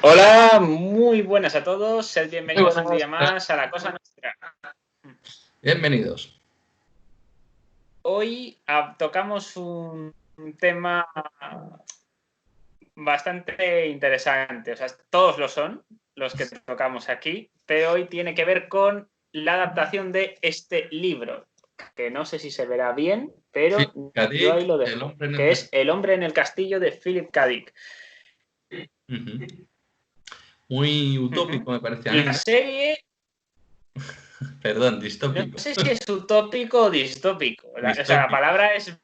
Hola, muy buenas a todos. Sed bienvenidos un día Buenas. más a La Cosa Nuestra. Bienvenidos. Hoy tocamos un tema bastante interesante. O sea, todos lo son los que tocamos aquí, pero hoy tiene que ver con la adaptación de este libro, que no sé si se verá bien, pero Philip yo ahí K. lo Dick, El dejo, hombre en el que es castillo. El hombre en el castillo de Philip K. Dick. Muy utópico me parece a mí, La ¿no? serie, Perdón, no distópico. sé si es utópico o distópico. O sea, la Distópico. palabra es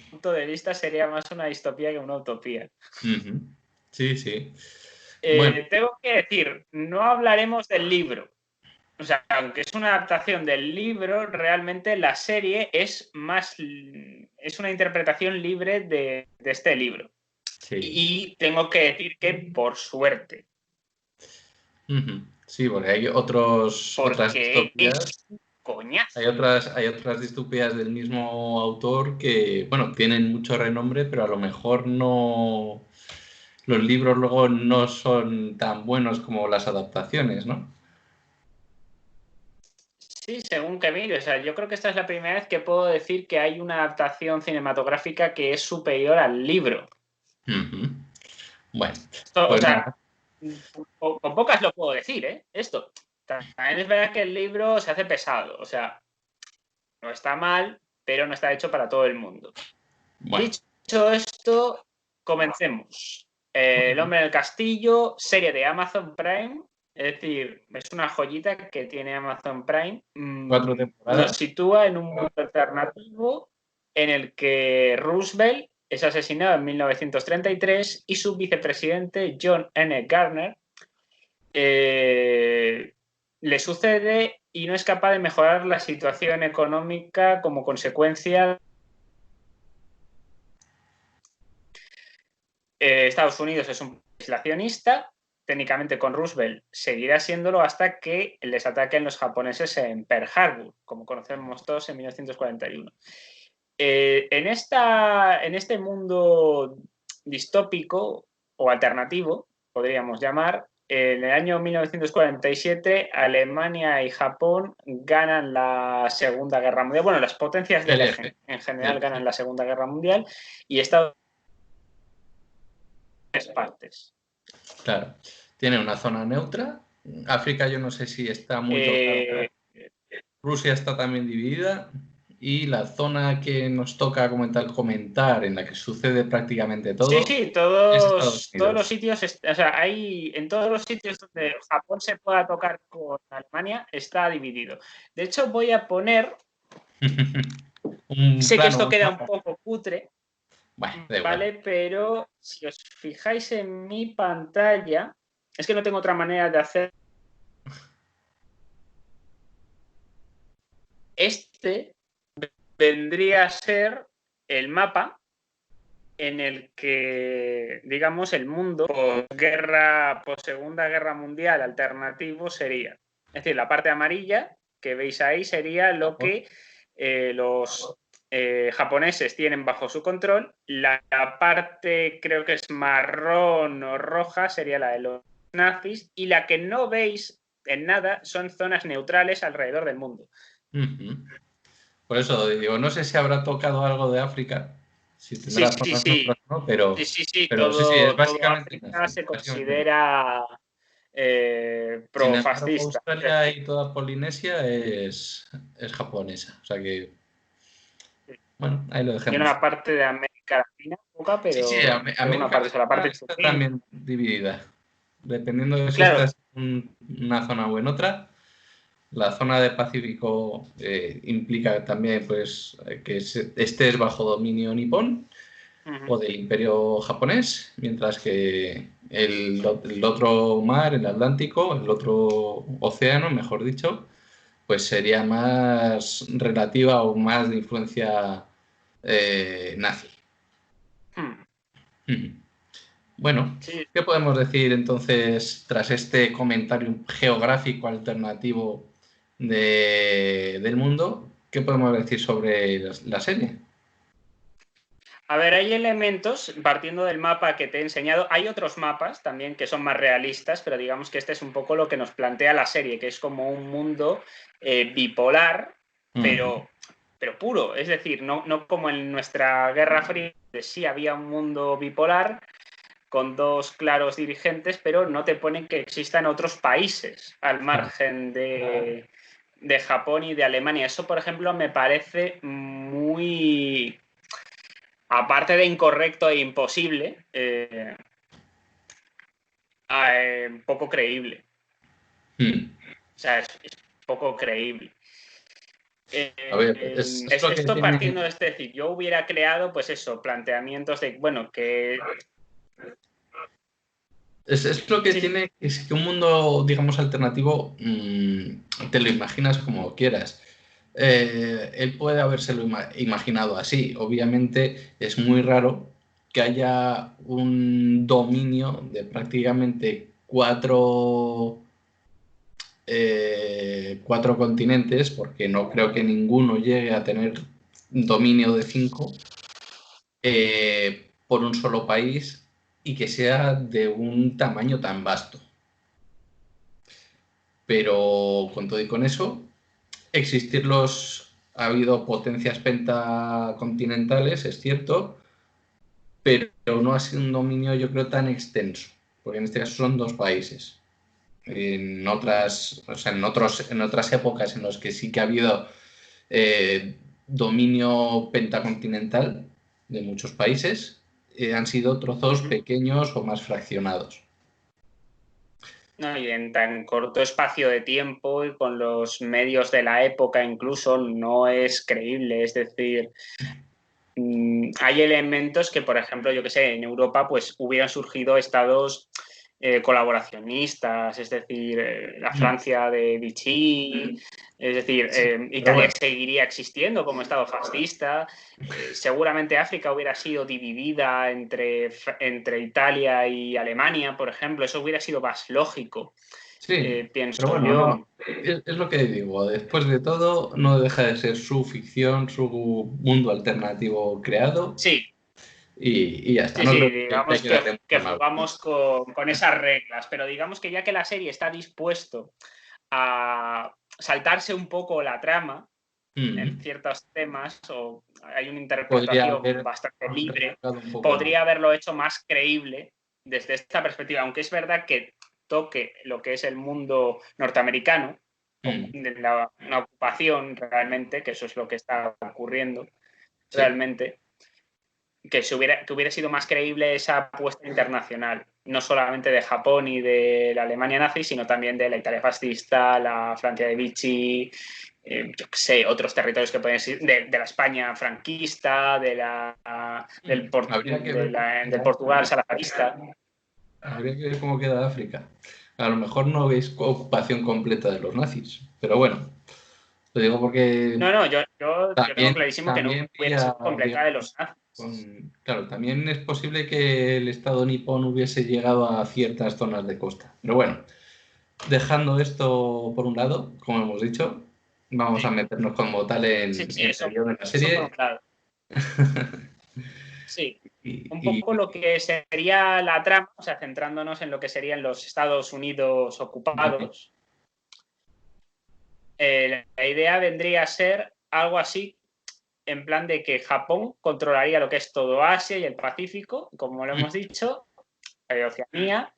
punto de vista sería más una distopía que una utopía. Sí, sí. Bueno, Tengo que decir, no hablaremos del libro. O sea, aunque es una adaptación del libro, realmente la serie es una interpretación libre de este libro. sí. Y tengo que decir que por suerte. Sí, porque hay otras Porque distopías. es un coñazo. Hay otras distopías del mismo autor que, bueno, tienen mucho renombre, pero a lo mejor no. Los libros luego no son tan buenos como las adaptaciones, ¿no? Sí, según que mire. O sea, yo creo que esta es la primera vez que puedo decir que hay una adaptación cinematográfica que es superior al libro. Ujú. Bueno, O pues sea, nada. con pocas lo puedo decir, ¿eh? Esto. También es verdad que el libro se hace pesado. O sea, no está mal, pero no está hecho para todo el mundo. Bueno. Dicho esto, comencemos. El hombre en el castillo, serie de Amazon Prime. Es decir, es una joyita que tiene Amazon Prime. 4 Nos temporadas. sitúa en un mundo alternativo en el que Roosevelt es asesinado en 1933 y su vicepresidente John N. Garner le sucede y no es capaz de mejorar la situación económica como consecuencia. Estados Unidos es un país aislacionista, técnicamente con Roosevelt seguirá siéndolo hasta que les ataquen los japoneses en Pearl Harbor, como conocemos todos en 1941. En este mundo distópico o alternativo, podríamos llamar, en el año 1947 Alemania y Japón ganan la Segunda Guerra Mundial. Bueno, las potencias del El eje eje. en general El ganan eje. la Segunda Guerra Mundial y Estados Unidos partes. Claro. Tiene una zona neutra. África yo no sé si está muy tocada. Eh, Rusia está también dividida. Y la zona que nos toca comentar, en la que sucede prácticamente sí, todo, sí, es Estados todos los Unidos. sitios, o sea, hay en todos los sitios donde Japón se pueda tocar con Alemania, está dividido. De hecho, voy a poner, Un sé que plano, esto un queda un mapa. poco cutre, Bueno, da igual. ¿vale? Pero si os fijáis en mi pantalla, es que no tengo otra manera de hacer. Este vendría a ser el mapa en el que, digamos, el mundo post Segunda Guerra Mundial alternativo sería. Es decir, la parte amarilla que veis ahí sería lo Japón. que los japoneses tienen bajo su control. La parte, creo que es marrón o roja, sería la de los nazis. Y la que no veis en nada son zonas neutrales alrededor del mundo. Por eso digo, no sé si habrá tocado algo de África, si Sí, tendrá sí, zonas sí. neutras o no, Sí, sí, sí. pero sí, es Todo básicamente África nazi. se Básicamente nazi. considera Sin embargo, profascista. Es Australia decir, y toda Polinesia es japonesa. O sea que, bueno, ahí lo y dejemos. una parte de América Latina, poca, Sí, sí, pero una América parte, o sea, la parte Latina de está Sudamérica. también dividida. Dependiendo de si Claro, estás en una zona o en otra. La zona de Pacífico implica también pues, que estés bajo dominio nipón o del imperio japonés, mientras que el otro mar, el Atlántico, el otro océano, mejor dicho, pues sería más relativa o más de influencia nazi. Bueno, sí. ¿qué podemos decir entonces tras este comentario geográfico alternativo del mundo? ¿Qué podemos decir sobre la serie? A ver, hay elementos, partiendo del mapa que te he enseñado, hay otros mapas también que son más realistas, pero digamos que este es un poco lo que nos plantea la serie, que es como un mundo bipolar, pero puro. Es decir, no como en nuestra Guerra Fría, que sí había un mundo bipolar con dos claros dirigentes, pero no te ponen que existan otros países al margen de Japón y de Alemania. Eso, por ejemplo, me parece muy, aparte de incorrecto e imposible, poco creíble. O sea, es poco creíble. A ver, es lo que Esto tiene... partiendo de decir, yo hubiera creado, pues eso, planteamientos de, bueno, que... Es lo que tiene, es que un mundo, digamos, alternativo, te lo imaginas como quieras. Él puede habérselo imaginado así. Obviamente es muy raro que haya un dominio de prácticamente cuatro continentes, porque no creo que ninguno llegue a tener dominio de 5, por un solo país y que sea de un tamaño tan vasto. Pero con todo y con eso, ha habido potencias pentacontinentales, es cierto, pero no ha sido un dominio, yo creo, tan extenso, porque en este caso son 2 países. En otras épocas en las que sí que ha habido dominio pentacontinental de muchos países, han sido trozos pequeños o más fraccionados. No, y en tan corto espacio de tiempo y con los medios de la época incluso no es creíble. Es decir, hay elementos que, por ejemplo, yo que sé, en Europa pues hubieran surgido estados colaboracionistas, es decir, la Francia de Vichy, es decir, Italia seguiría existiendo como estado fascista, seguramente África hubiera sido dividida entre Italia y Alemania, por ejemplo, eso hubiera sido más lógico. Sí, Pienso pero bueno, yo. no, es lo que digo, después de todo no deja de ser su ficción, su mundo alternativo creado Sí. y ya está. Sí, No sí, creo digamos que darle que mucho más. jugamos con esas reglas, pero digamos que ya que la serie está dispuesto a saltarse un poco la trama en ciertos temas, o hay una Podría interpretación haber bastante libre, rascado un poco más. podría haberlo hecho más creíble desde esta perspectiva, aunque es verdad que toque lo que es el mundo norteamericano, de una ocupación realmente, que eso es lo que está ocurriendo realmente. Que hubiera sido más creíble esa apuesta internacional, no solamente de Japón y de la Alemania nazi, sino también de la Italia fascista, la Francia de Vichy, yo qué sé, otros territorios que pueden ser de la España franquista, del Portugal salazarista. Habría que ver cómo queda África. A lo mejor no veis ocupación completa de los nazis, pero bueno, lo digo porque No, yo tengo también, clarísimo que no también hubiera sido completa de los nazis. claro, también es posible que el Estado nipón hubiese llegado a ciertas zonas de costa. Pero bueno, dejando esto por un lado, como hemos dicho, vamos a meternos como tal en el periodo de la serie. Sí, un Y, poco lo que sería la trama, o sea, centrándonos en lo que serían los Estados Unidos ocupados. La idea vendría a ser algo así, en plan de que Japón controlaría lo que es todo Asia y el Pacífico, como lo hemos dicho, Oceanía,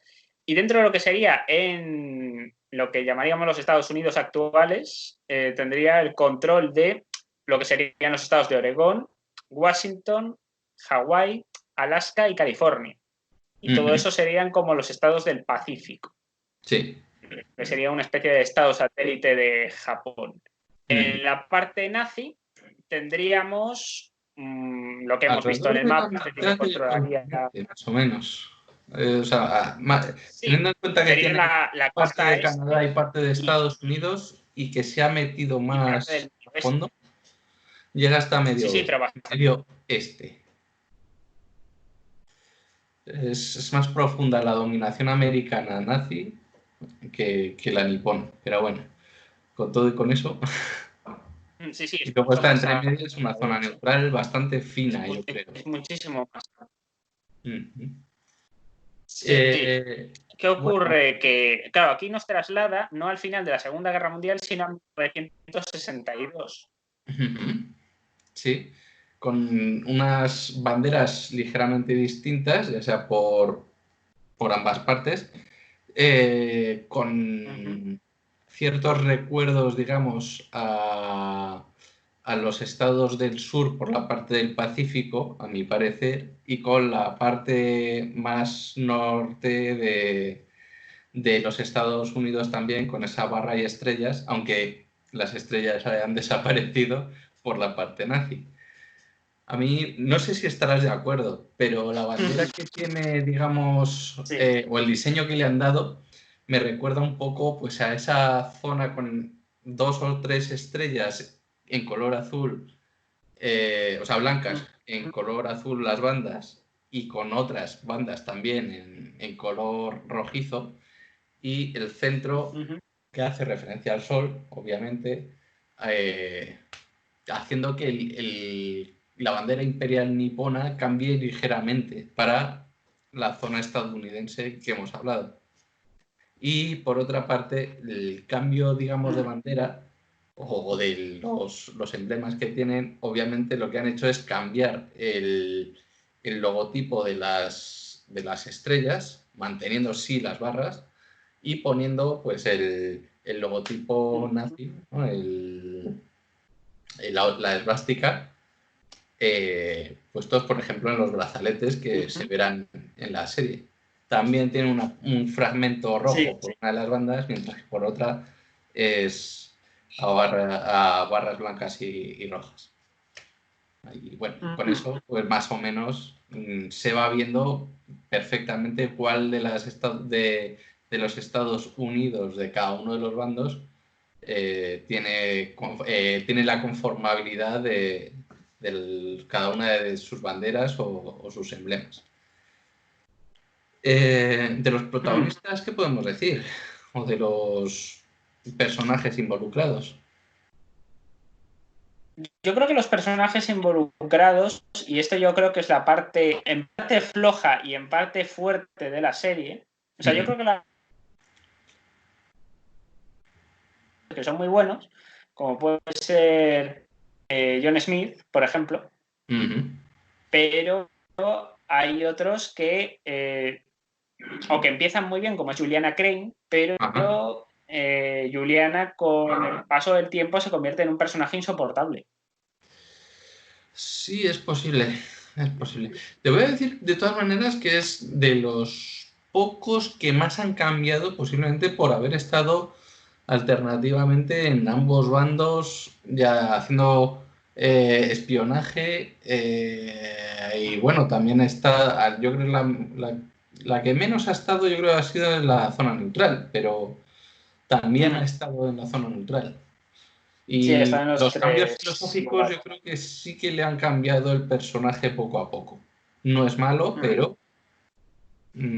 y dentro de lo que sería en lo que llamaríamos los Estados Unidos actuales, tendría el control de lo que serían los estados de Oregón, Washington, Hawái, Alaska y California. Y todo eso serían como los estados del Pacífico. Sí. Que sería una especie de estado satélite de Japón. En la parte nazi tendríamos lo que hemos visto en el mapa, que controlaría más o menos. sí, teniendo en cuenta que tiene la parte costa de Canadá y parte de y Estados Unidos y que se ha metido más parte del a fondo, llega hasta medio pero medio este. Es más profunda la dominación americana nazi que la nipón. Pero bueno, con todo y con eso. Sí, sí, Y es luego mucho está más entre amplio, medio, es una zona neutral bastante fina, yo creo. es muchísimo más. Ujú. Sí. ¿Qué Bueno, ocurre? Que, claro, aquí nos traslada no al final de la Segunda Guerra Mundial, sino a 1962. sí, con unas banderas ligeramente distintas, ya sea por ambas partes, con ciertos recuerdos, digamos, a los estados del sur por la parte del Pacífico, a mi parecer, y con la parte más norte de los Estados Unidos también, con esa barra y estrellas, aunque las estrellas hayan desaparecido por la parte nazi. A mí, no sé si estarás de acuerdo, pero la bandera que tiene, digamos, Sí. o el diseño que le han dado, me recuerda un poco pues, a esa zona con 2 o 3 estrellas en color azul, o sea, blancas, en color azul las bandas, y con otras bandas también en color rojizo, y el centro que hace referencia al sol, obviamente, eh, haciendo que la bandera imperial nipona cambie ligeramente para la zona estadounidense que hemos hablado. Y por otra parte, el cambio, digamos, de bandera o de los emblemas que tienen, obviamente lo que han hecho es cambiar el logotipo de las estrellas, manteniendo sí las barras y poniendo pues el logotipo nazi, ¿no? La esvástica, puestos, por ejemplo, en los brazaletes que se verán en la serie. También tiene un fragmento Sí. rojo por una de las bandas, mientras que por otra es a barras blancas y rojas. Y bueno, con eso, pues más o menos se va viendo perfectamente cuál de los Estados Unidos de cada uno de los bandos tiene la conformabilidad de cada una de sus banderas o sus emblemas. De los protagonistas, ¿qué podemos decir? O de los personajes involucrados. Yo creo que los personajes involucrados, y esto yo creo que es la parte, en parte floja y en parte fuerte de la serie, o sea, yo creo que son muy buenos, como puede ser John Smith, por ejemplo, pero hay otros que o que empiezan muy bien, como es Juliana Crane, pero Ajá. Juliana con el paso del tiempo se convierte en un personaje insoportable. Sí, es posible. Es posible. Te voy a decir de todas maneras que es de los pocos que más han cambiado, posiblemente por haber estado alternativamente en ambos bandos, ya haciendo espionaje. Y bueno, también está, yo creo que la que menos ha estado, yo creo que ha sido en la zona neutral, pero también ha estado en la zona neutral. Sí, Y están en los los cambios tres filosóficos igual. yo creo que sí que le han cambiado el personaje poco a poco. No es malo, pero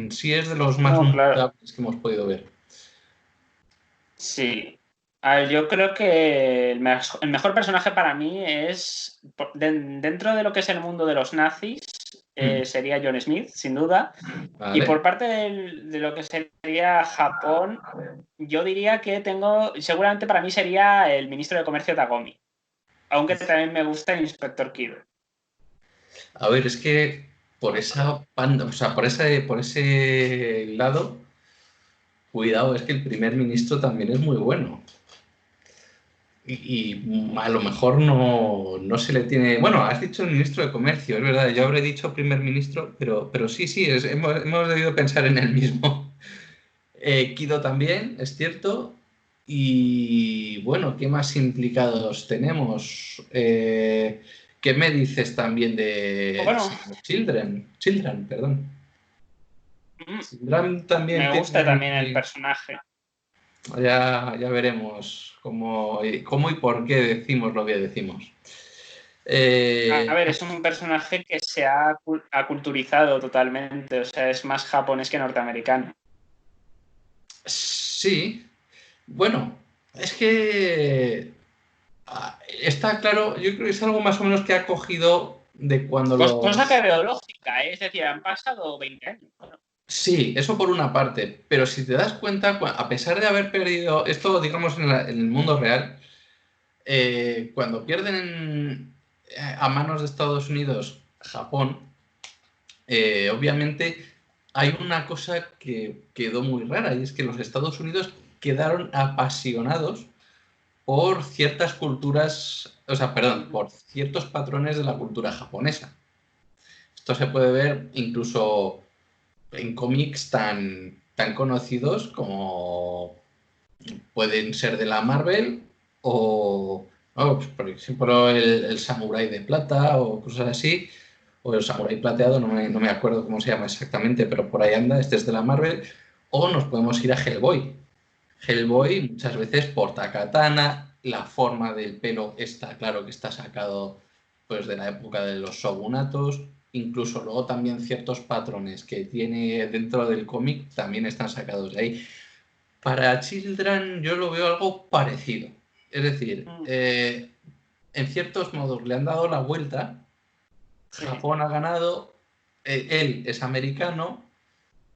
sí es de los más No, claro. notables que hemos podido ver. Sí. A ver, yo creo que el mejor personaje para mí es, dentro de lo que es el mundo de los nazis, sería John Smith, sin duda. Y Vale. por parte de lo que sería Japón, yo diría que seguramente para mí sería el ministro de Comercio Tagomi. Aunque también me gusta el Inspector Kido. A ver, es que por esa o sea, por ese lado, cuidado, es que el primer ministro también es muy bueno. Y a lo mejor no se le tiene. Bueno, has dicho el ministro de Comercio, es verdad. Yo habré dicho primer ministro, pero sí, sí, hemos debido pensar en el mismo. Kido también, es cierto. Y bueno, ¿qué más implicados tenemos? ¿Qué me dices también de Bueno, Children, perdón. Children también me tiene gusta también el ahí. personaje. Ya veremos cómo y por qué decimos lo que decimos. A ver, es un personaje que se ha aculturizado totalmente, o sea, es más japonés que norteamericano. Sí, bueno, es que Está claro, yo creo que es algo más o menos que ha cogido de cuando Cosa que veo lógica, ¿eh? Es decir, han pasado 20 años. Bueno. Sí, eso por una parte, pero si te das cuenta, a pesar de haber perdido esto, digamos, en el mundo real, cuando pierden a manos de Estados Unidos Japón, obviamente hay una cosa que quedó muy rara y es que los Estados Unidos quedaron apasionados por ciertas culturas, o sea, perdón, por ciertos patrones de la cultura japonesa. Esto se puede ver incluso en cómics tan conocidos como pueden ser de la Marvel o, pues, por ejemplo, el Samurái de Plata o cosas así, o el Samurái Plateado, no me acuerdo cómo se llama exactamente, pero por ahí anda, este es de la Marvel, o nos podemos ir a Hellboy. Hellboy muchas veces porta katana, la forma del pelo está claro que está sacado pues de la época de los shogunatos, incluso luego también ciertos patrones que tiene dentro del cómic también están sacados de ahí. Para Children yo lo veo algo parecido. Es decir, en ciertos modos le han dado la vuelta. Sí. Japón ha ganado, él es americano,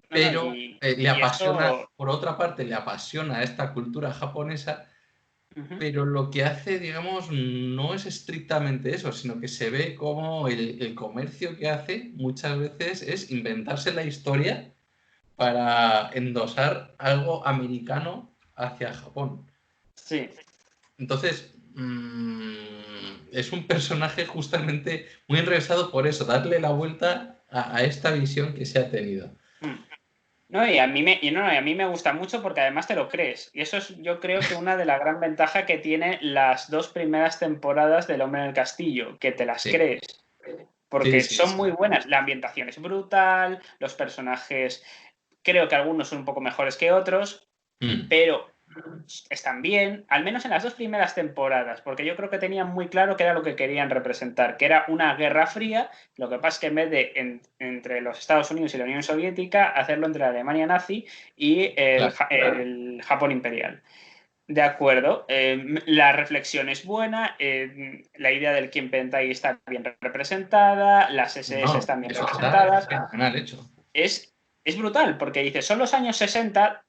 pero le apasiona, esto... por otra parte, le apasiona esta cultura japonesa, pero lo que hace, digamos, no es estrictamente eso, sino que se ve como el comercio que hace muchas veces es inventarse la historia para endosar algo americano hacia Japón. Sí. Entonces, es un personaje justamente muy enrevesado por eso, darle la vuelta a esta visión que se ha tenido. No, y a mí me gusta mucho porque además te lo crees. Y eso es, yo creo que una de las gran ventajas que tiene las 2 primeras temporadas del Hombre en el Castillo, que te las crees. Porque son muy buenas. La ambientación es brutal, los personajes, creo que algunos son un poco mejores que otros, pero están bien, al menos en las 2 primeras temporadas, porque yo creo que tenían muy claro qué era lo que querían representar, que era una guerra fría. Lo que pasa es que en vez de entre los Estados Unidos y la Unión Soviética, hacerlo entre la Alemania nazi y el Japón imperial. De acuerdo, la reflexión es buena, la idea del Kempeitai está bien representada, las SS están bien representadas. Está fenomenal hecho. Es brutal, porque dices, son los años 60,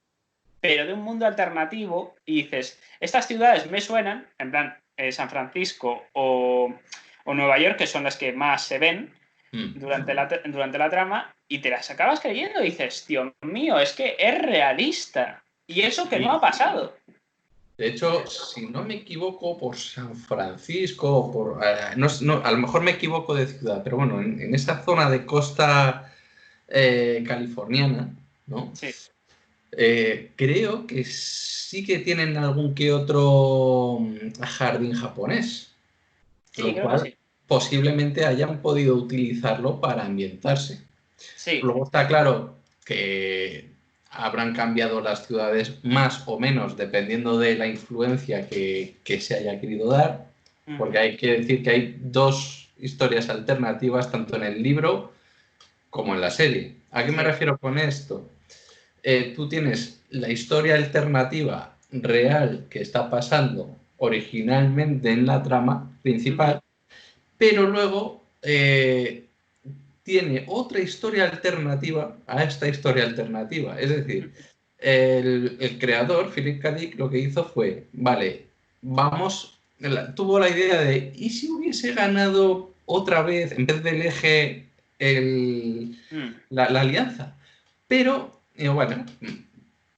pero de un mundo alternativo, y dices, estas ciudades me suenan, en plan San Francisco o Nueva York, que son las que más se ven durante la trama, y te las acabas creyendo y dices, Dios mío, es que es realista, y eso que no ha pasado. De hecho, si no me equivoco, por San Francisco, a lo mejor me equivoco de ciudad, pero bueno, en esa zona de costa californiana, ¿no? Sí. Creo que sí que tienen algún que otro jardín japonés. Sí, lo creo cual que sí. Posiblemente hayan podido utilizarlo para ambientarse. Sí. Luego está claro que habrán cambiado las ciudades más o menos dependiendo de la influencia que se haya querido dar, porque hay que decir que hay 2 historias alternativas tanto en el libro como en la serie. ¿A qué me refiero con esto? Tú tienes la historia alternativa real que está pasando originalmente en la trama principal, pero luego tiene otra historia alternativa a esta historia alternativa. Es decir, el creador, Philip K. Dick, lo que hizo fue, vale, tuvo la idea de, ¿y si hubiese ganado otra vez, en vez del eje, la alianza? Pero, bueno,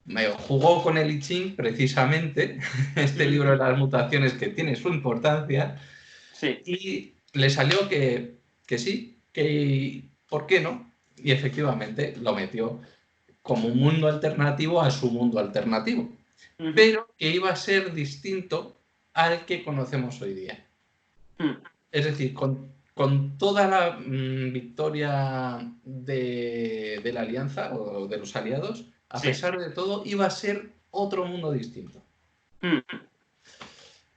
me jugó con el I Ching precisamente, este libro de las mutaciones que tiene su importancia, y le salió que sí, que ¿por qué no? Y efectivamente lo metió como un mundo alternativo a su mundo alternativo, pero que iba a ser distinto al que conocemos hoy día. Es decir, con toda la victoria de la alianza o de los aliados, a pesar de todo, iba a ser otro mundo distinto.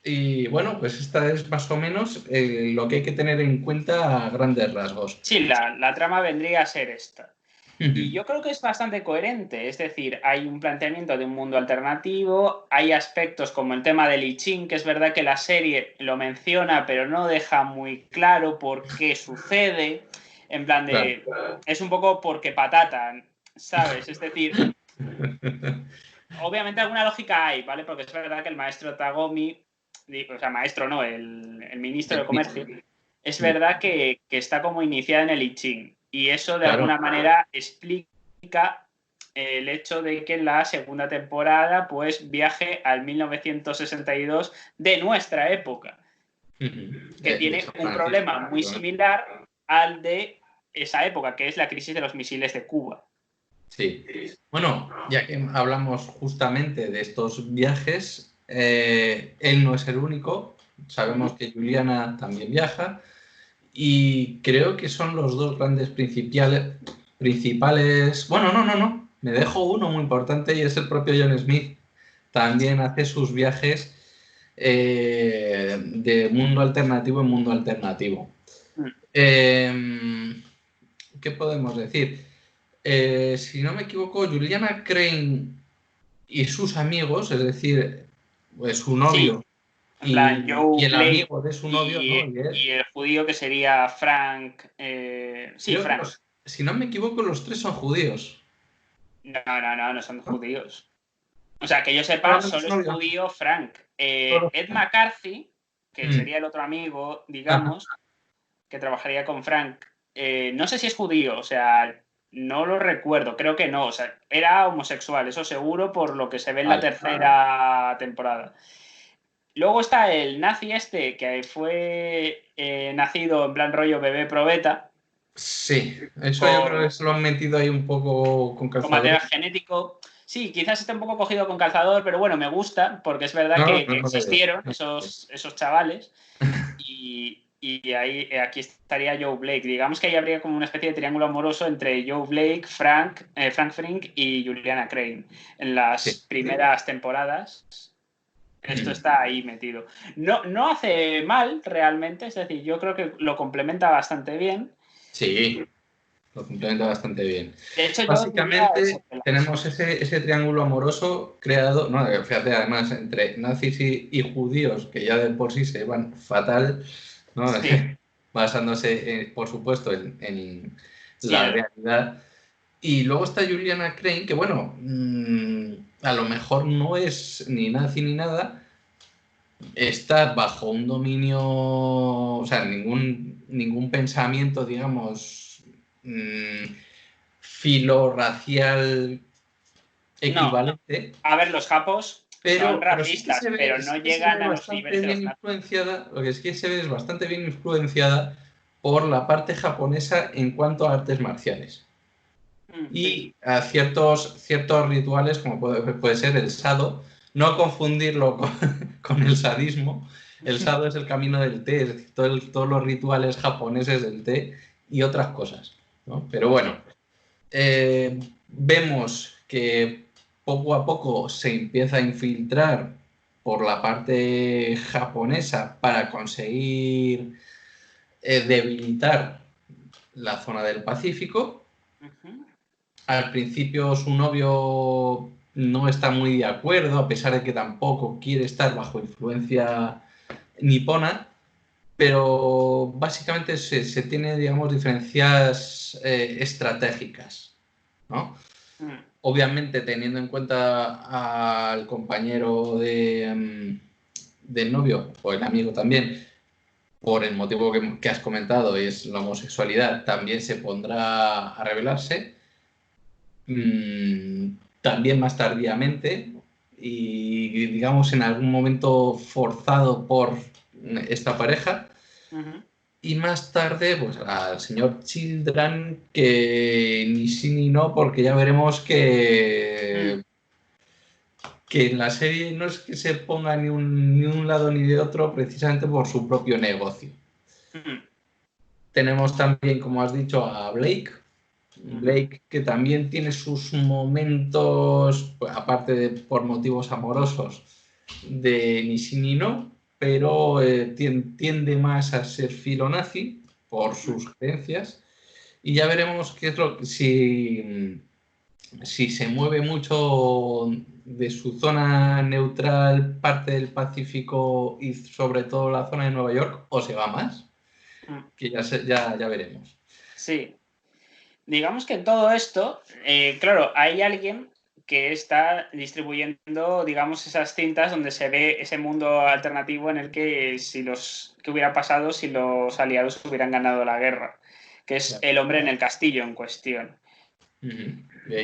Y bueno, pues esta es más o menos lo que hay que tener en cuenta a grandes rasgos. Sí, la trama vendría a ser esta. Y yo creo que es bastante coherente, es decir, hay un planteamiento de un mundo alternativo, hay aspectos como el tema del I Ching, que es verdad que la serie lo menciona, pero no deja muy claro por qué sucede, en plan de, es un poco porque patata, ¿sabes? Es decir, obviamente alguna lógica hay, ¿vale? Porque es verdad que el maestro Tagomi, o sea, maestro no, el ministro de Comercio, es verdad que está como iniciada en el I Ching. Y eso de alguna manera explica el hecho de que en la segunda temporada pues viaje al 1962 de nuestra época, que tiene un problema muy similar al de esa época, que es la crisis de los misiles de Cuba. Sí. Bueno, ya que hablamos justamente de estos viajes, él no es el único. Sabemos que Juliana también viaja y creo que son los dos grandes principales. Bueno, no. Me dejo uno muy importante y es el propio John Smith. También hace sus viajes de mundo alternativo en mundo alternativo. ¿Qué podemos decir? Si no me equivoco, Juliana Crane y sus amigos, es decir, pues su novio en plan, y Joe el Blake amigo de su novio, ¿no? y el judío que sería Frank. Sí, Frank. Si no me equivoco, los tres son judíos. No son judíos. O sea, que yo sepa, solo es judío Frank. Ed McCarthy, que sería el otro amigo, digamos, que trabajaría con Frank, no sé si es judío, o sea, no lo recuerdo, creo que no, o sea, era homosexual, eso seguro, por lo que se ve en la tercera temporada. Luego está el nazi este, que fue nacido en plan rollo bebé probeta. Sí, eso yo creo que se lo han metido ahí un poco con calzador. Con material genético. Sí, quizás esté un poco cogido con calzador, pero bueno, me gusta, porque es verdad que existieron esos chavales. Y ahí, aquí estaría Joe Blake. Digamos que ahí habría como una especie de triángulo amoroso entre Joe Blake, Frank Frink y Juliana Crane. En las primeras temporadas, esto está ahí metido. No hace mal realmente, es decir, yo creo que lo complementa bastante bien. Sí, lo complementa bastante bien. De hecho, básicamente tenemos ese triángulo amoroso creado, no, fíjate, además, entre nazis y judíos, que ya de por sí se van fatal, ¿no? Sí. Basándose, por supuesto, en la realidad. Y luego está Juliana Crane, que bueno, a lo mejor no es ni nazi ni nada, está bajo un dominio, o sea, ningún pensamiento, digamos, filo-racial equivalente. No. A ver, los japos son racistas, pero no llegan a los niveles de los influenciada, lo que es que se ve es bastante bien influenciada por la parte japonesa en cuanto a artes marciales. Y a ciertos rituales, como puede ser el sado, no confundirlo con el sadismo. El sado es el camino del té, es decir, todos los rituales japoneses del té y otras cosas, ¿no? Pero bueno, vemos que poco a poco se empieza a infiltrar por la parte japonesa para conseguir debilitar la zona del Pacífico. Al principio su novio no está muy de acuerdo, a pesar de que tampoco quiere estar bajo influencia nipona, pero básicamente se tiene, digamos, diferencias estratégicas, ¿no? Obviamente, teniendo en cuenta al compañero del novio, o el amigo también, por el motivo que has comentado, y es la homosexualidad, también se pondrá a rebelarse. También más tardíamente y digamos en algún momento forzado por esta pareja. Y más tarde, pues al señor Children, que ni sí ni no, porque ya veremos que en la serie no es que se ponga ni un lado ni de otro, precisamente por su propio negocio. Tenemos también, como has dicho, a Blake, que también tiene sus momentos, aparte de por motivos amorosos, de ni sí ni no, pero tiende más a ser filonazi por sus creencias. y ya veremos qué es si se mueve mucho de su zona neutral, parte del Pacífico y sobre todo la zona de Nueva York, o se va más, que ya veremos. Sí. Digamos que en todo esto, claro, hay alguien que está distribuyendo, digamos, esas cintas donde se ve ese mundo alternativo en el que qué hubiera pasado si los aliados hubieran ganado la guerra, que es el hombre en el castillo en cuestión.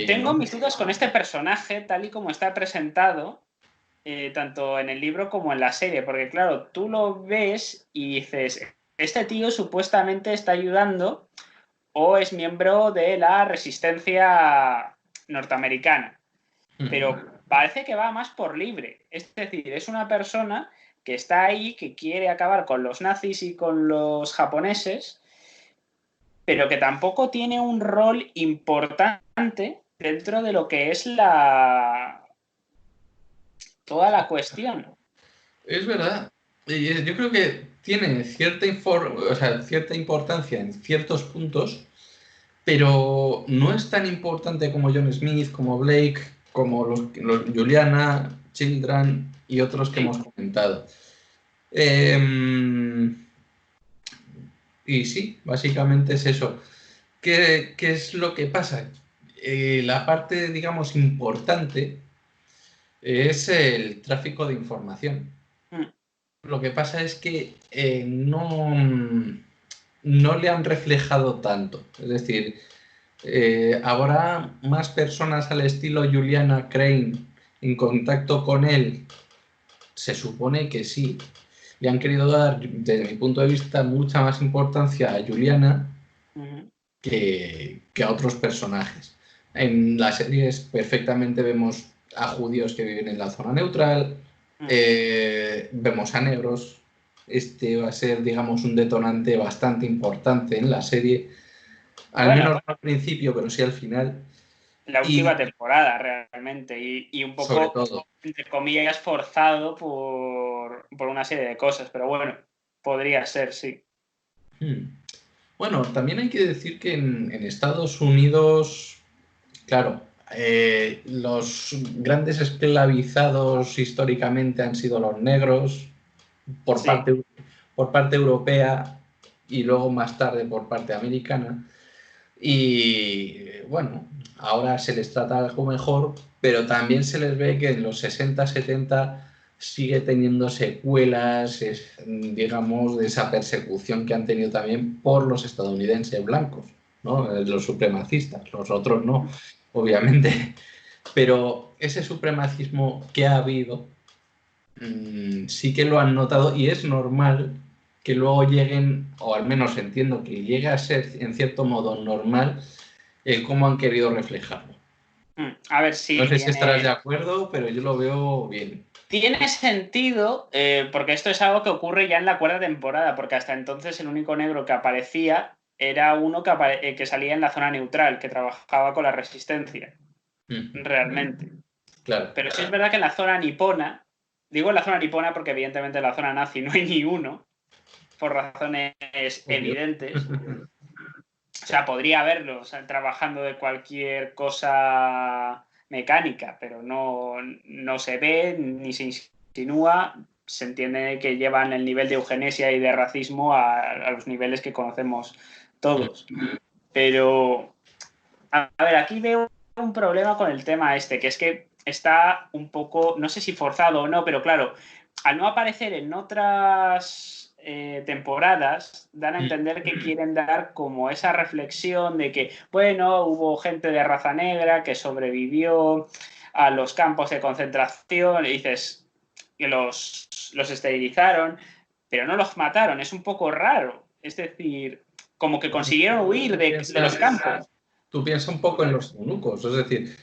Tengo mis dudas con este personaje, tal y como está presentado, tanto en el libro como en la serie, porque claro, tú lo ves y dices, este tío supuestamente está ayudando o es miembro de la resistencia norteamericana, pero parece que va más por libre, es decir, es una persona que está ahí, que quiere acabar con los nazis y con los japoneses, pero que tampoco tiene un rol importante dentro de lo que es toda la cuestión. Es verdad. Yo creo que tiene cierta importancia en ciertos puntos, pero no es tan importante como John Smith, como Blake, como los Juliana, Children y otros que hemos comentado. Y sí, básicamente es eso. ¿Qué es lo que pasa? La parte, digamos, importante es el tráfico de información. Lo que pasa es que no le han reflejado tanto. Es decir, ¿habrá más personas al estilo Juliana Crane en contacto con él? Se supone que sí. Le han querido dar, desde mi punto de vista, mucha más importancia a Juliana que a otros personajes. En las series perfectamente vemos a judíos que viven en la zona neutral, vemos a negros. Este va a ser, digamos, un detonante bastante importante en la serie. Al menos no al principio, pero sí al final. La última temporada, realmente. Y un poco, sobre todo, entre comillas, forzado por una serie de cosas. Pero bueno, podría ser, sí. Bueno, también hay que decir que en Estados Unidos, claro, los grandes esclavizados históricamente han sido los negros por parte europea y luego más tarde por parte americana. Y bueno, ahora se les trata algo mejor, pero también se les ve que en los 60, 70 sigue teniendo secuelas, digamos, de esa persecución que han tenido también por los estadounidenses blancos, ¿no? Los supremacistas, los otros no, obviamente. Pero ese supremacismo que ha habido sí que lo han notado y es normal que luego lleguen, o al menos entiendo que llegue a ser en cierto modo normal el cómo han querido reflejarlo. A ver si. No sé si estarás de acuerdo, pero yo lo veo bien. Tiene sentido, porque esto es algo que ocurre ya en la cuarta temporada, porque hasta entonces el único negro que aparecía era uno que salía en la zona neutral, que trabajaba con la resistencia, realmente. Claro. Pero sí es verdad que en la zona nipona, digo en la zona nipona porque evidentemente en la zona nazi no hay ni uno, por razones evidentes. O sea, podría haberlo, o sea, trabajando de cualquier cosa mecánica, pero no se ve ni se insinúa. Se entiende que llevan el nivel de eugenesia y de racismo a los niveles que conocemos todos. Pero, a ver, aquí veo un problema con el tema este, que es que está un poco, no sé si forzado o no, pero claro, al no aparecer en otras temporadas, dan a entender que quieren dar como esa reflexión de que, bueno, hubo gente de raza negra que sobrevivió a los campos de concentración, y dices que los esterilizaron, pero no los mataron, es un poco raro. Es decir, como que consiguieron huir de los campos. Tú piensas un poco en los eunucos, es decir,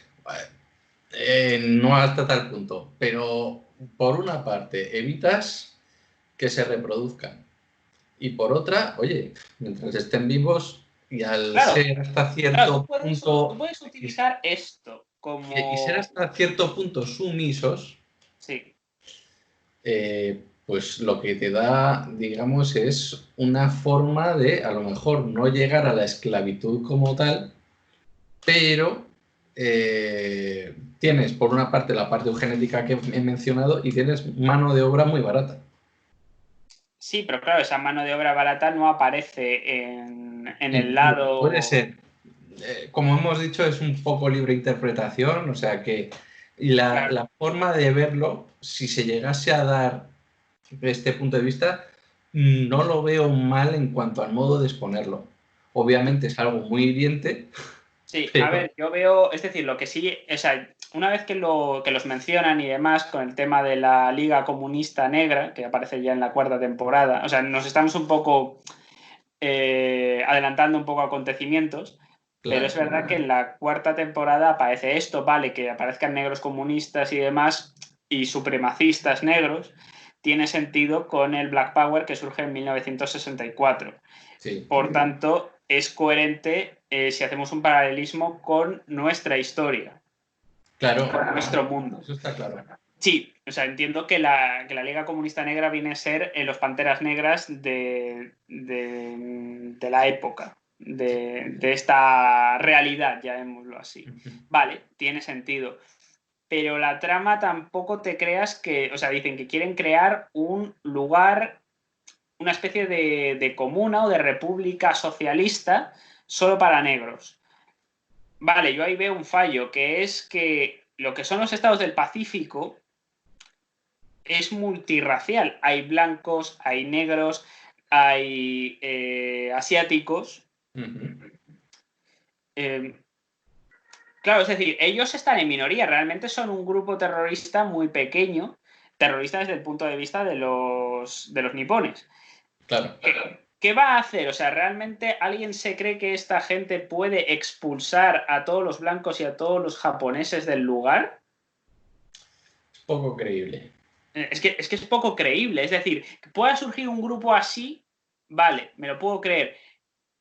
no hasta tal punto, pero por una parte evitas que se reproduzcan y por otra, oye, mientras estén vivos y al ser hasta cierto punto... Tú puedes utilizar esto como... Y ser hasta cierto punto sumisos, sí. pues lo que te da, digamos, es una forma de, a lo mejor, no llegar a la esclavitud como tal, pero tienes, por una parte, la parte eugenética que he mencionado y tienes mano de obra muy barata. Sí, pero claro, esa mano de obra barata no aparece en el lado... Puede ser. Como hemos dicho, es un poco libre interpretación, o sea que Claro. la forma de verlo, si se llegase a dar de este punto de vista, no lo veo mal en cuanto al modo de exponerlo. Obviamente es algo muy hiriente, Sí, a pero ver, yo veo, es decir, lo que sí, o sea, una vez que los mencionan y demás con el tema de la Liga Comunista Negra, que aparece ya en la cuarta temporada, o sea, nos estamos un poco adelantando un poco acontecimientos, pero claro, es verdad que en la cuarta temporada aparece esto, vale, que aparezcan negros comunistas y demás, y supremacistas negros, tiene sentido con el Black Power que surge en 1964. sí, Por tanto, es coherente si hacemos un paralelismo con nuestra historia, claro, con nuestro mundo. eso está claro. Sí, o sea, entiendo que la Liga Comunista Negra viene a ser los Panteras Negras de la época, de esta realidad, llamémoslo así. Vale, tiene sentido. Pero la trama tampoco te creas que, o sea, dicen que quieren crear un lugar, una especie de comuna o de república socialista solo para negros. Vale, yo ahí veo un fallo, que es que lo que son los estados del Pacífico es multirracial. Hay blancos, hay negros, hay asiáticos. Eh, claro, es decir, ellos están en minoría, realmente son un grupo terrorista muy pequeño, terrorista desde el punto de vista de los nipones. Claro. ¿Qué va a hacer? O sea, ¿realmente alguien se cree que esta gente puede expulsar a todos los blancos y a todos los japoneses del lugar? Es poco creíble. Es que es poco creíble. Es decir, que pueda surgir un grupo así, vale, me lo puedo creer.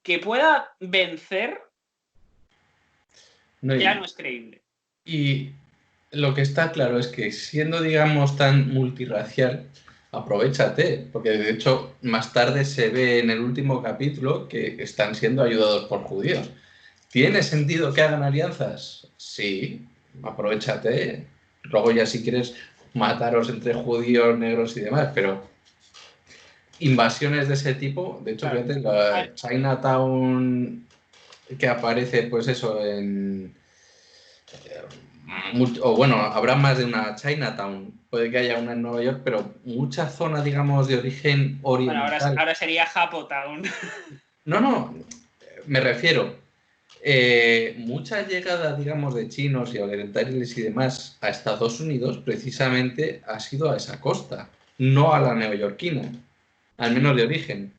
Que pueda vencer, No, ya no es creíble. y lo que está claro es que siendo, digamos, tan multirracial, aprovéchate, porque de hecho más tarde se ve en el último capítulo que están siendo ayudados por judíos. ¿Tiene sentido que hagan alianzas? Sí, aprovéchate. Luego ya si quieres mataros entre judíos, negros y demás, pero invasiones de ese tipo, de hecho, Claro. fíjate, la Chinatown que aparece, pues eso, en o bueno, habrá más de una Chinatown, puede que haya una en Nueva York, pero mucha zona, digamos, de origen Bueno, oriental. ahora sería Japotown. No, no, me refiero, mucha llegada, digamos, de chinos y orientales y demás a Estados Unidos precisamente ha sido a esa costa, no a la neoyorquina, al menos de origen.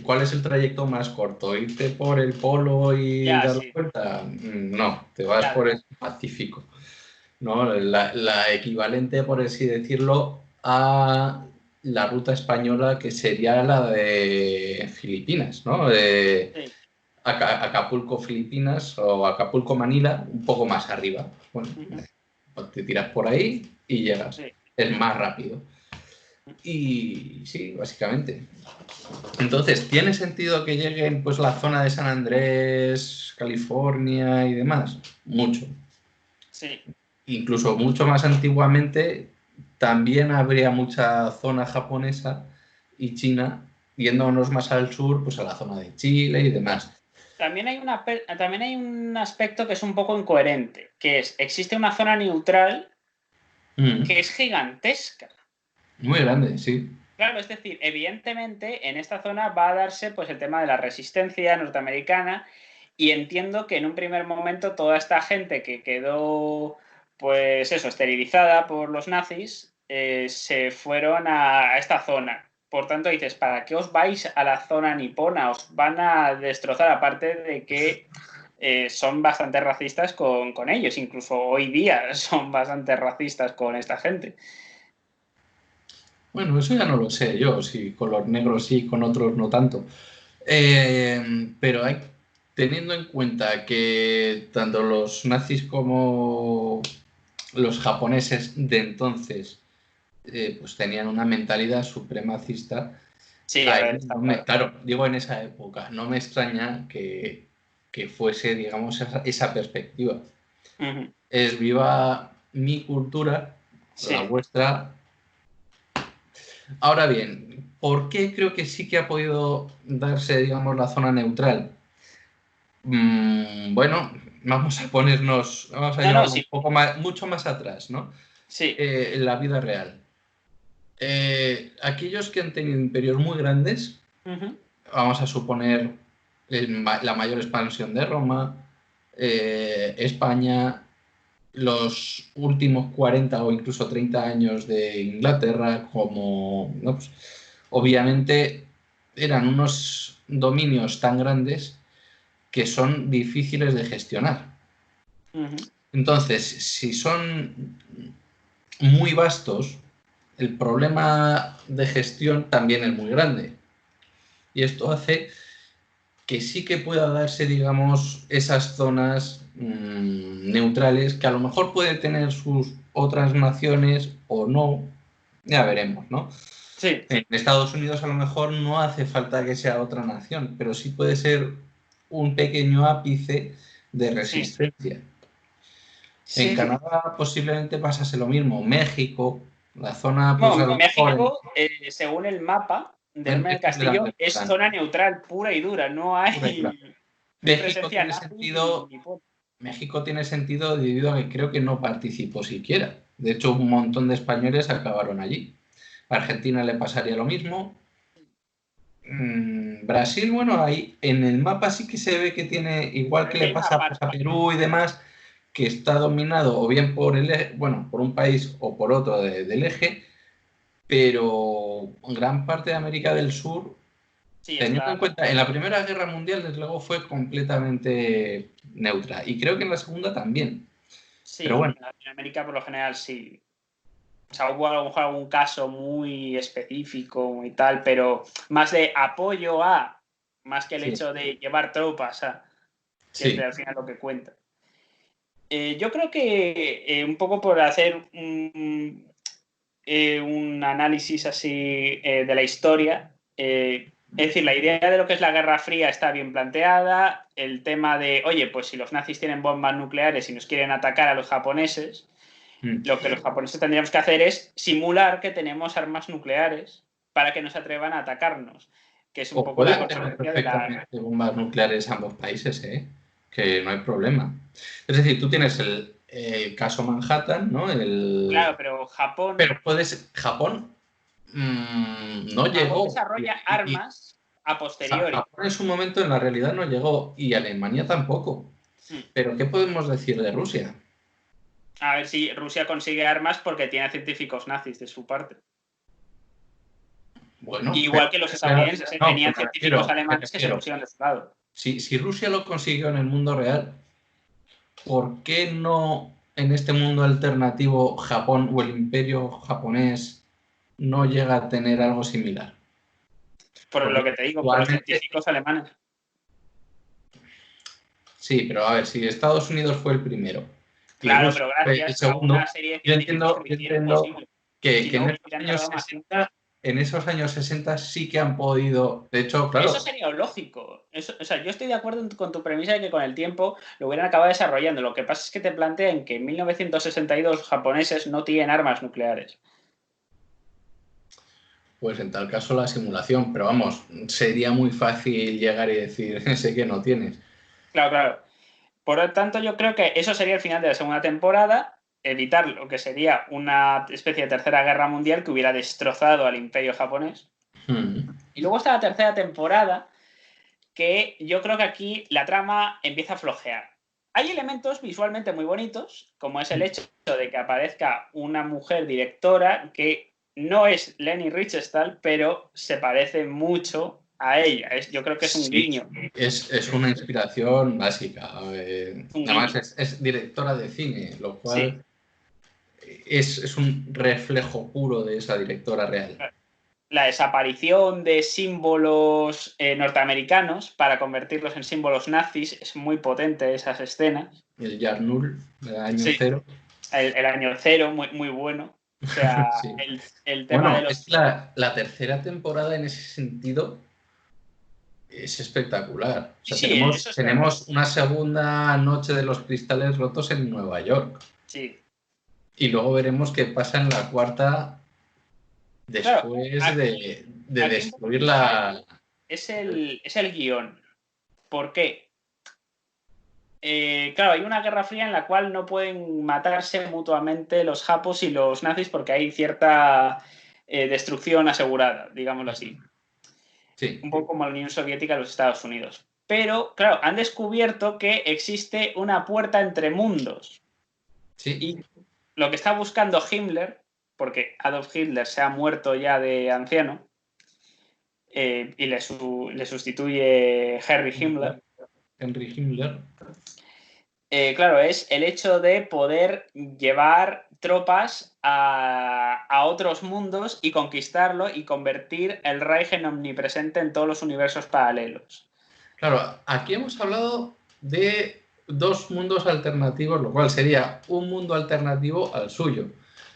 ¿Cuál es el trayecto más corto? ¿Irte por el polo y Ya, dar la sí. vuelta? No, te vas Ya, por el Pacífico. ¿No? La equivalente, por así decirlo, a la ruta española que sería la de Filipinas, ¿no? De sí. Acapulco, Filipinas o Acapulco, Manila, un poco más arriba. Bueno, te tiras por ahí y llegas. Sí. Es más rápido. Y sí, básicamente. Entonces, ¿tiene sentido que lleguen pues la zona de San Andrés, California y demás? Mucho. Sí. Incluso mucho más antiguamente también habría mucha zona japonesa y China, yéndonos más al sur, pues a la zona de Chile y demás. También hay un aspecto que es un poco incoherente, que es, existe una zona neutral que es gigantesca. Muy grande, sí. Claro, es decir, evidentemente en esta zona va a darse pues el tema de la resistencia norteamericana y entiendo que en un primer momento toda esta gente que quedó pues eso, esterilizada por los nazis, se fueron a esta zona. Por tanto, dices, ¿para qué os vais a la zona nipona? Os van a destrozar, aparte de que son bastante racistas con ellos, incluso hoy día son bastante racistas con esta gente. Bueno, eso ya no lo sé yo, si con los negros sí, con otros no tanto. Pero teniendo en cuenta que tanto los nazis como los japoneses de entonces pues tenían una mentalidad supremacista. Sí, a Ahí ver, está claro. claro, digo en esa época, no me extraña que fuese, digamos, esa perspectiva. Ujú. Es viva mi cultura, la Sí. vuestra. Ahora bien, ¿por qué creo que sí que ha podido darse, digamos, la zona neutral? Bueno, vamos a No, no, llevarlo un sí. poco más, mucho más atrás, ¿no? Sí. En la vida real. Aquellos que han tenido imperios muy grandes, Ujú. vamos a suponer la mayor expansión de Roma, España, los últimos 40 o incluso 30 años de Inglaterra, como, ¿no? Pues, obviamente eran unos dominios tan grandes que son difíciles de gestionar. Ujú. Entonces, si son muy vastos, el problema de gestión también es muy grande. Y esto hace que sí que pueda darse, digamos, esas zonas neutrales que a lo mejor puede tener sus otras naciones o no, ya veremos, ¿no? Sí. En Estados Unidos a lo mejor no hace falta que sea otra nación, pero sí puede ser un pequeño ápice de Sí. resistencia. En Sí. Canadá posiblemente pasase lo mismo. México, la zona, pues a Bueno, lo mejor México, según el mapa de en Hermes del México eran Castillo, es republicanos, zona neutral pura y dura. No pura y dura. hay México presencia tiene nazi ni, sentido ni poco. México tiene sentido debido a que creo que no participó siquiera. De hecho, un montón de españoles acabaron allí. A Argentina le pasaría lo mismo. Brasil, bueno, ahí en el mapa sí que se ve que tiene, igual que Parece que le hay una pasa pues, a parte. Perú y demás, que está dominado o bien por bueno, por un país o por otro del eje, pero gran parte de América del Sur, Sí, teniendo está. en cuenta, en la Primera Guerra Mundial, desde luego, fue completamente neutra. Y creo que en la Segunda también. Pero Sí, bueno, en Latinoamérica por lo general sí. O sea, hubo a lo mejor algún caso muy específico y tal, pero más de apoyo a, más que el sí, hecho de llevar tropas a, que es sí. al final lo que cuenta. Yo creo que un poco por hacer un análisis así de la historia, es decir, la idea de lo que es la Guerra Fría está bien planteada, el tema de, oye, pues si los nazis tienen bombas nucleares y nos quieren atacar a los japoneses, Mm. lo que los japoneses tendríamos que hacer es simular que tenemos armas nucleares para que no se atrevan a atacarnos, que es un O poco la pueden tener consecuencia de la... perfectamente bombas nucleares ambos países, ¿eh? Que no hay problema. Es decir, tú tienes el caso Manhattan, ¿no? Claro, pero Japón, Pero puedes. Japón no Japón llegó. desarrolla Y armas a posteriori. Japón en su momento en la realidad no llegó. Y Alemania tampoco. Hmm. Pero ¿qué podemos decir de Rusia? A ver si Rusia consigue armas porque tiene científicos nazis de su parte. Bueno, Igual que los estadounidenses, no, tenían científicos me alemanes que se refiero. pusieron de su lado. Si Rusia lo consiguió en el mundo real, ¿por qué no en este mundo alternativo Japón o el imperio japonés no llega a tener algo similar? Por lo Porque que te digo, por los actualmente científicos alemanes. sí, pero a ver, si Estados Unidos fue el primero y Claro, Rusia pero fue el gracias a una segundo, serie de yo científicos que entiendo, lo yo hicieron entiendo posible. que, Si que no, hubieran tardado más tiempo. en esos años 60 sí que han podido, de hecho, Eso claro, sería lógico. Eso, o sea, yo estoy de acuerdo con tu premisa de que con el tiempo lo hubieran acabado desarrollando. Lo que pasa es que te plantean que en 1962 los japoneses no tienen armas nucleares. pues en tal caso la simulación, pero vamos, sería muy fácil llegar y decir, sé que no tienes. Claro, claro. Por lo tanto, yo creo que eso sería el final de la segunda temporada, evitar lo que sería una especie de tercera guerra mundial que hubiera destrozado al imperio japonés. Hmm. Y luego está la tercera temporada, que yo creo que aquí la trama empieza a flojear. Hay elementos visualmente muy bonitos, como es el hecho de que aparezca una mujer directora que no es Leni Riefenstahl, pero se parece mucho a ella. Yo creo que es un Sí, guiño. es una inspiración básica. Un Además, guiño. es directora de cine, lo Sí. cual es un reflejo puro de esa directora real. La desaparición de símbolos norteamericanos para convertirlos en símbolos nazis es muy potente, esas escenas. El Jahr Null, del año Sí. cero. El año cero, muy, muy bueno. O sea, Sí. el tema Bueno, de los... es que la tercera temporada en ese sentido es espectacular. O sea, Sí, eso es verdad. tenemos una segunda noche de los cristales rotos en Nueva York. Sí. Y luego veremos qué pasa en la cuarta Claro, después aquí, de aquí un poco destruir mi fallo la... es el guión. ¿Por qué? Claro, hay una guerra fría en la cual no pueden matarse mutuamente los japos y los nazis porque hay cierta destrucción asegurada, digámoslo así. Sí, Un poco como la Unión Soviética y los Estados Unidos. Pero, claro, han descubierto que existe una puerta entre mundos. sí. Y lo que está buscando Himmler, porque Adolf Hitler se ha muerto ya de anciano, y le sustituye Harry Himmler. Henry Himmler. Claro, es el hecho de poder llevar tropas a otros mundos y conquistarlo y convertir el Reich en omnipresente en todos los universos paralelos. Claro, aquí hemos hablado de dos mundos alternativos, lo cual sería un mundo alternativo al suyo.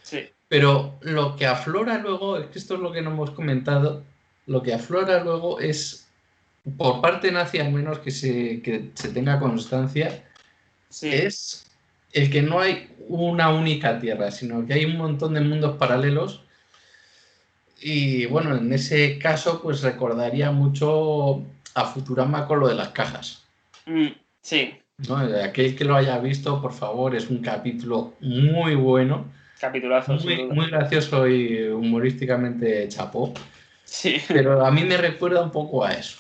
Sí. Pero lo que aflora luego, es que esto es lo que no hemos comentado, lo que aflora luego es, por parte nazi al menos que se tenga constancia, Sí. es el que no hay una única tierra, sino que hay un montón de mundos paralelos. Y bueno, en ese caso, pues recordaría mucho a Futurama con lo de las cajas. Sí. ¿No? Aquel que lo haya visto, por favor, es un capítulo muy bueno, Capitulazo, sin muy, duda. muy gracioso y humorísticamente chapó, Sí. pero a mí me recuerda un poco a eso.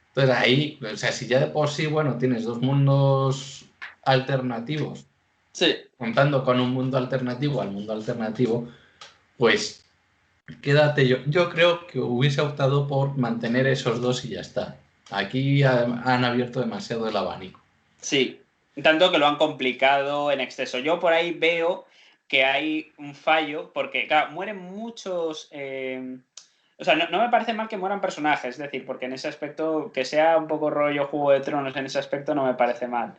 Entonces ahí, o sea, si ya de por sí, bueno, tienes dos mundos alternativos, Sí. contando con un mundo alternativo al mundo alternativo, pues quédate yo creo que hubiese optado por mantener esos dos y ya está. Aquí han abierto demasiado el abanico. Sí. Tanto que lo han complicado en exceso. Yo por ahí veo que hay un fallo, porque, claro, mueren muchos. O sea, no me parece mal que mueran personajes, es decir, porque en ese aspecto, que sea un poco rollo Juego de Tronos en ese aspecto, no me parece mal.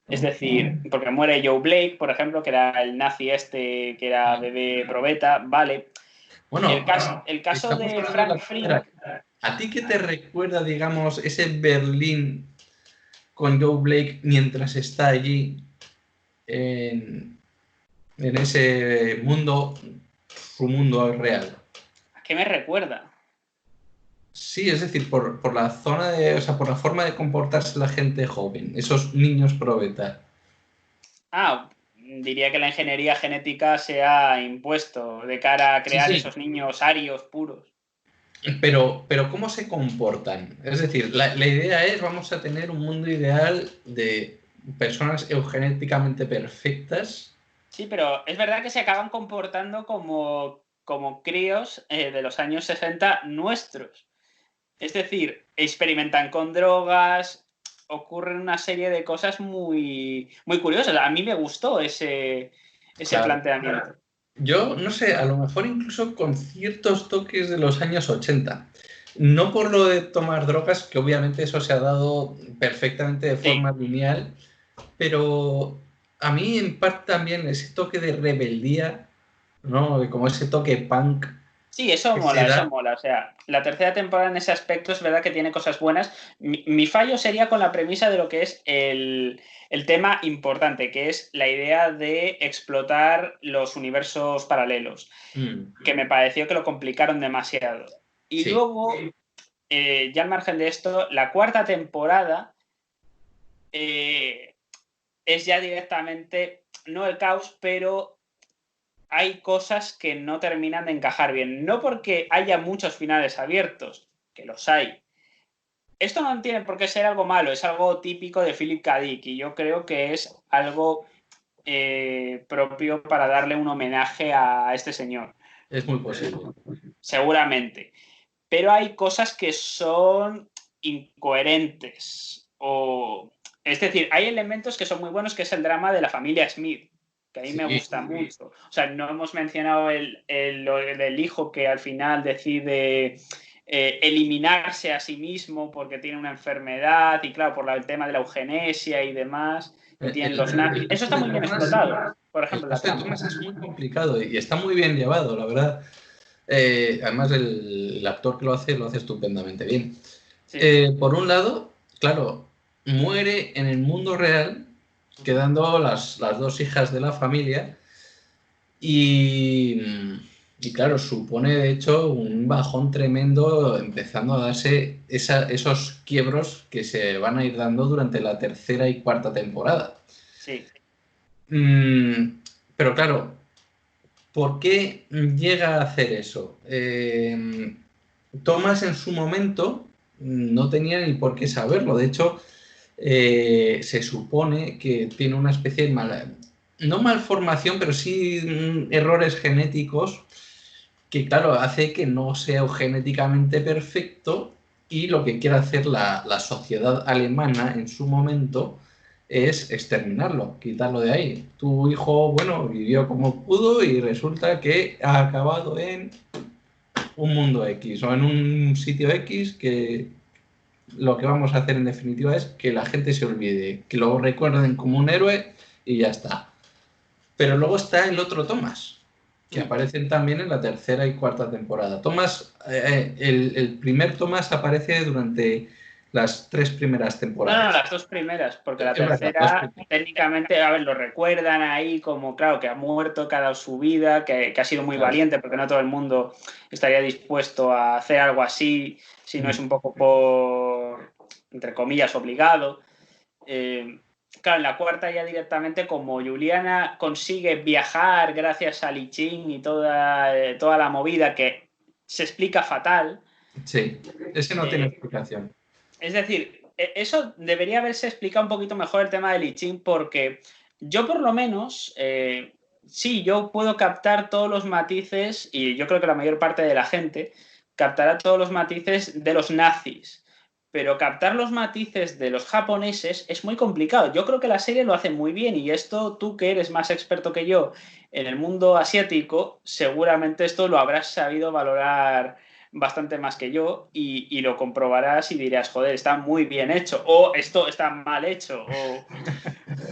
Es decir, porque muere Joe Blake, por ejemplo, que era el nazi este, que era bebé probeta, vale. Bueno, El caso estamos de hablando de Frank la Frink, tercera. ¿A ti qué te recuerda, digamos, ese Berlín con Joe Blake mientras está allí en, en ese mundo, su mundo real? ¿a qué me recuerda? Sí, es decir, por la zona de, o sea, por la forma de comportarse la gente joven, esos niños probeta. Ah, diría que la ingeniería genética se ha impuesto de cara a Sí, crear sí, esos niños arios puros. pero ¿cómo se comportan? Es decir, la idea es, vamos a tener un mundo ideal de personas eugenéticamente perfectas. Sí, pero es verdad que se acaban comportando como críos de los años 60 nuestros. Es decir, experimentan con drogas, ocurren una serie de cosas muy curiosas. A mí me gustó ese Claro. planteamiento. Yo no sé, a lo mejor incluso con ciertos toques de los años 80. No por lo de tomar drogas, que obviamente eso se ha dado perfectamente de Sí, forma lineal, pero a mí en parte también ese toque de rebeldía, ¿no? Como ese toque punk sí, eso que se mola, eso da. mola. O sea, la tercera temporada en ese aspecto es verdad que tiene cosas buenas. Mi fallo sería con la premisa de lo que es el tema importante, que es la idea de explotar los universos paralelos, que me pareció que lo complicaron demasiado. Y Sí, luego, ya al margen de esto, la cuarta temporada es ya directamente, no el caos, pero hay cosas que no terminan de encajar bien. No porque haya muchos finales abiertos, que los hay. Esto no tiene por qué ser algo malo, es algo típico de Philip K. Dick y yo creo que es algo propio para darle un homenaje a este señor. es muy posible. Seguramente. Pero hay cosas que son incoherentes. Es decir, hay elementos que son muy buenos, que es el drama de la familia Smith, que a mí me Sí, gusta mucho. O sea, no hemos mencionado el hijo que al final decide eliminarse a sí mismo porque tiene una enfermedad y claro, por el tema de la eugenesia y demás, y tienen los nazis. Eso está muy bien explotado. Por El ejemplo, la caso de trama. Thomas es muy complicado y está muy bien llevado, la verdad. Además, el actor que lo hace estupendamente bien. Sí. Por un lado, claro, muere en el mundo real, quedando las dos hijas de la familia. Y, y claro, supone de hecho un bajón tremendo, empezando a darse esos quiebros que se van a ir dando durante la tercera y cuarta temporada. Sí. Pero claro, ¿por qué llega a hacer eso? Thomas en su momento no tenía ni por qué saberlo. De hecho, se supone que tiene una especie de no malformación, pero sí errores genéticos que, claro, hace que no sea genéticamente perfecto y lo que quiere hacer la sociedad alemana en su momento es exterminarlo, quitarlo de ahí. Tu hijo, bueno, vivió como pudo y resulta que ha acabado en un mundo X o en un sitio X que lo que vamos a hacer en definitiva es que la gente se olvide, que lo recuerden como un héroe y ya está. Pero luego está el otro Thomas, que aparecen también en la tercera y cuarta temporada. Thomas, el primer Thomas aparece durante las 3 primeras temporadas. No, las 2 primeras, porque la Es verdad, las tercera, técnicamente, a ver, lo recuerdan ahí como, claro, que ha muerto, que ha dado su vida, que ha sido muy claro. valiente, porque no todo el mundo estaría dispuesto a hacer algo así, si no es un poco por, entre comillas, obligado. Claro, en la cuarta ya directamente, como Juliana consigue viajar gracias a Li Ching y toda la movida que se explica fatal. Sí, ese no tiene explicación. Es decir, eso debería haberse explicado un poquito mejor el tema del I Ching, porque yo por lo menos, sí, yo puedo captar todos los matices, y yo creo que la mayor parte de la gente captará todos los matices de los nazis, pero captar los matices de los japoneses es muy complicado. Yo creo que la serie lo hace muy bien, y esto tú que eres más experto que yo en el mundo asiático, seguramente esto lo habrás sabido valorar bastante más que yo y lo comprobarás y dirás, joder, está muy bien hecho, o esto está mal hecho, o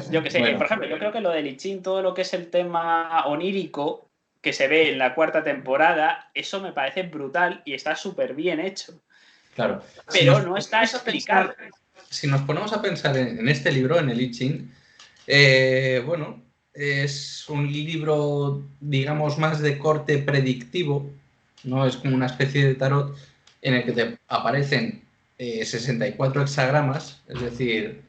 yo qué sé. Bueno, Por ejemplo, yo creo que lo de Lichin, todo lo que es el tema onírico que se ve en la cuarta temporada, eso me parece brutal y está súper bien hecho. claro. Pero no está explicado. Si nos ponemos a pensar en este libro, en el I Ching, bueno, es un libro, digamos, más de corte predictivo, ¿no? Es como una especie de tarot en el que te aparecen 64 hexagramas, es decir,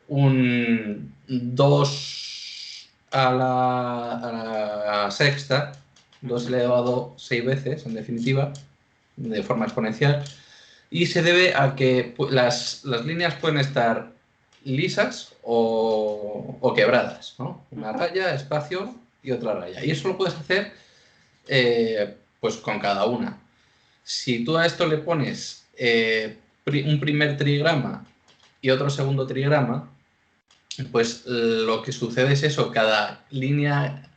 un 2 a la sexta, 2 elevado 6 veces, en definitiva, de forma exponencial, y se debe a que las líneas pueden estar lisas o quebradas, ¿no? Una raya, espacio y otra raya. Y eso lo puedes hacer pues con cada una. Si tú a esto le pones un primer trigrama y otro segundo trigrama, pues lo que sucede es eso, cada línea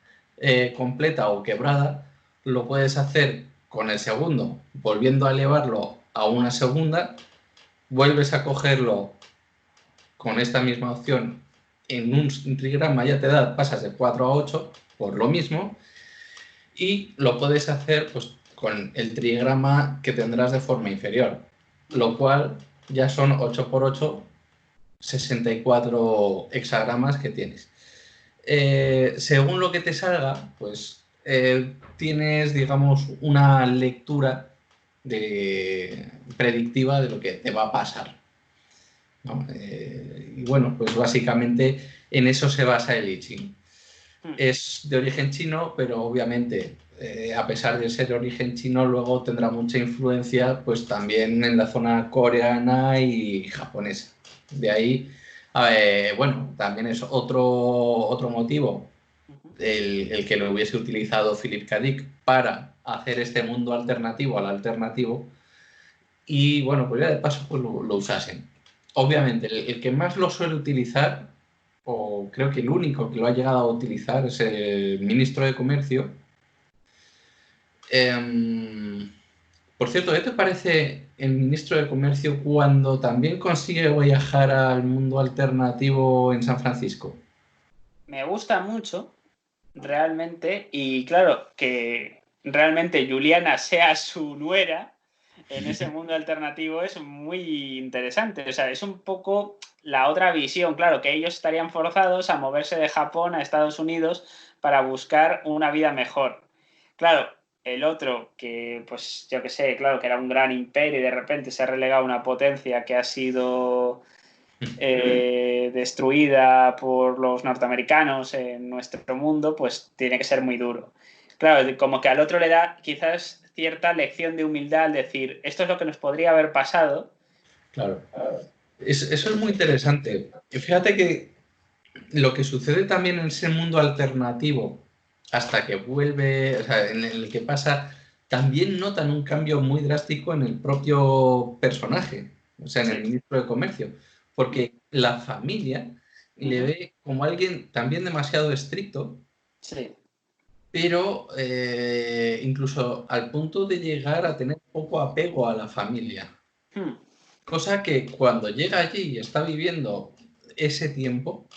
completa o quebrada lo puedes hacer con el segundo, volviendo a elevarlo a una segunda, vuelves a cogerlo con esta misma opción en un trigrama, ya te da, pasas de 4 a 8 por lo mismo, y lo puedes hacer pues, con el trigrama que tendrás de forma inferior, lo cual ya son 8 por 8, 64 hexagramas que tienes. Según lo que te salga, pues tienes, digamos, una lectura predictiva de lo que te va a pasar, ¿no? Y bueno, pues básicamente en eso se basa el I Ching. Es de origen chino, pero obviamente, a pesar de ser de origen chino, luego tendrá mucha influencia pues también en la zona coreana y japonesa. De ahí, bueno, también es otro motivo el que lo hubiese utilizado Philip K. Dick para hacer este mundo alternativo al alternativo y bueno, pues ya de paso pues lo usasen. Obviamente, el que más lo suele utilizar, o creo que el único que lo ha llegado a utilizar, es el ministro de Comercio. Por cierto, ¿qué te parece el ministro de Comercio cuando también consigue viajar al mundo alternativo en San Francisco? Me gusta mucho, realmente, y claro, que realmente Juliana sea su nuera en ese mundo alternativo es muy interesante. O sea, es un poco la otra visión, claro, que ellos estarían forzados a moverse de Japón a Estados Unidos para buscar una vida mejor. Claro, el otro, que pues yo que sé, claro, que era un gran imperio y de repente se ha relegado a una potencia que ha sido destruida por los norteamericanos en nuestro mundo, pues tiene que ser muy duro. Claro, como que al otro le da quizás cierta lección de humildad al decir, esto es lo que nos podría haber pasado. Claro. Eso es muy interesante. Fíjate que lo que sucede también en ese mundo alternativo, hasta que vuelve, o sea, en el que pasa, también notan un cambio muy drástico en el propio personaje, o sea, en el ministro de Comercio, porque la familia le ve como alguien también demasiado estricto, sí, pero incluso al punto de llegar a tener poco apego a la familia. Cosa que cuando llega allí y está viviendo ese tiempo,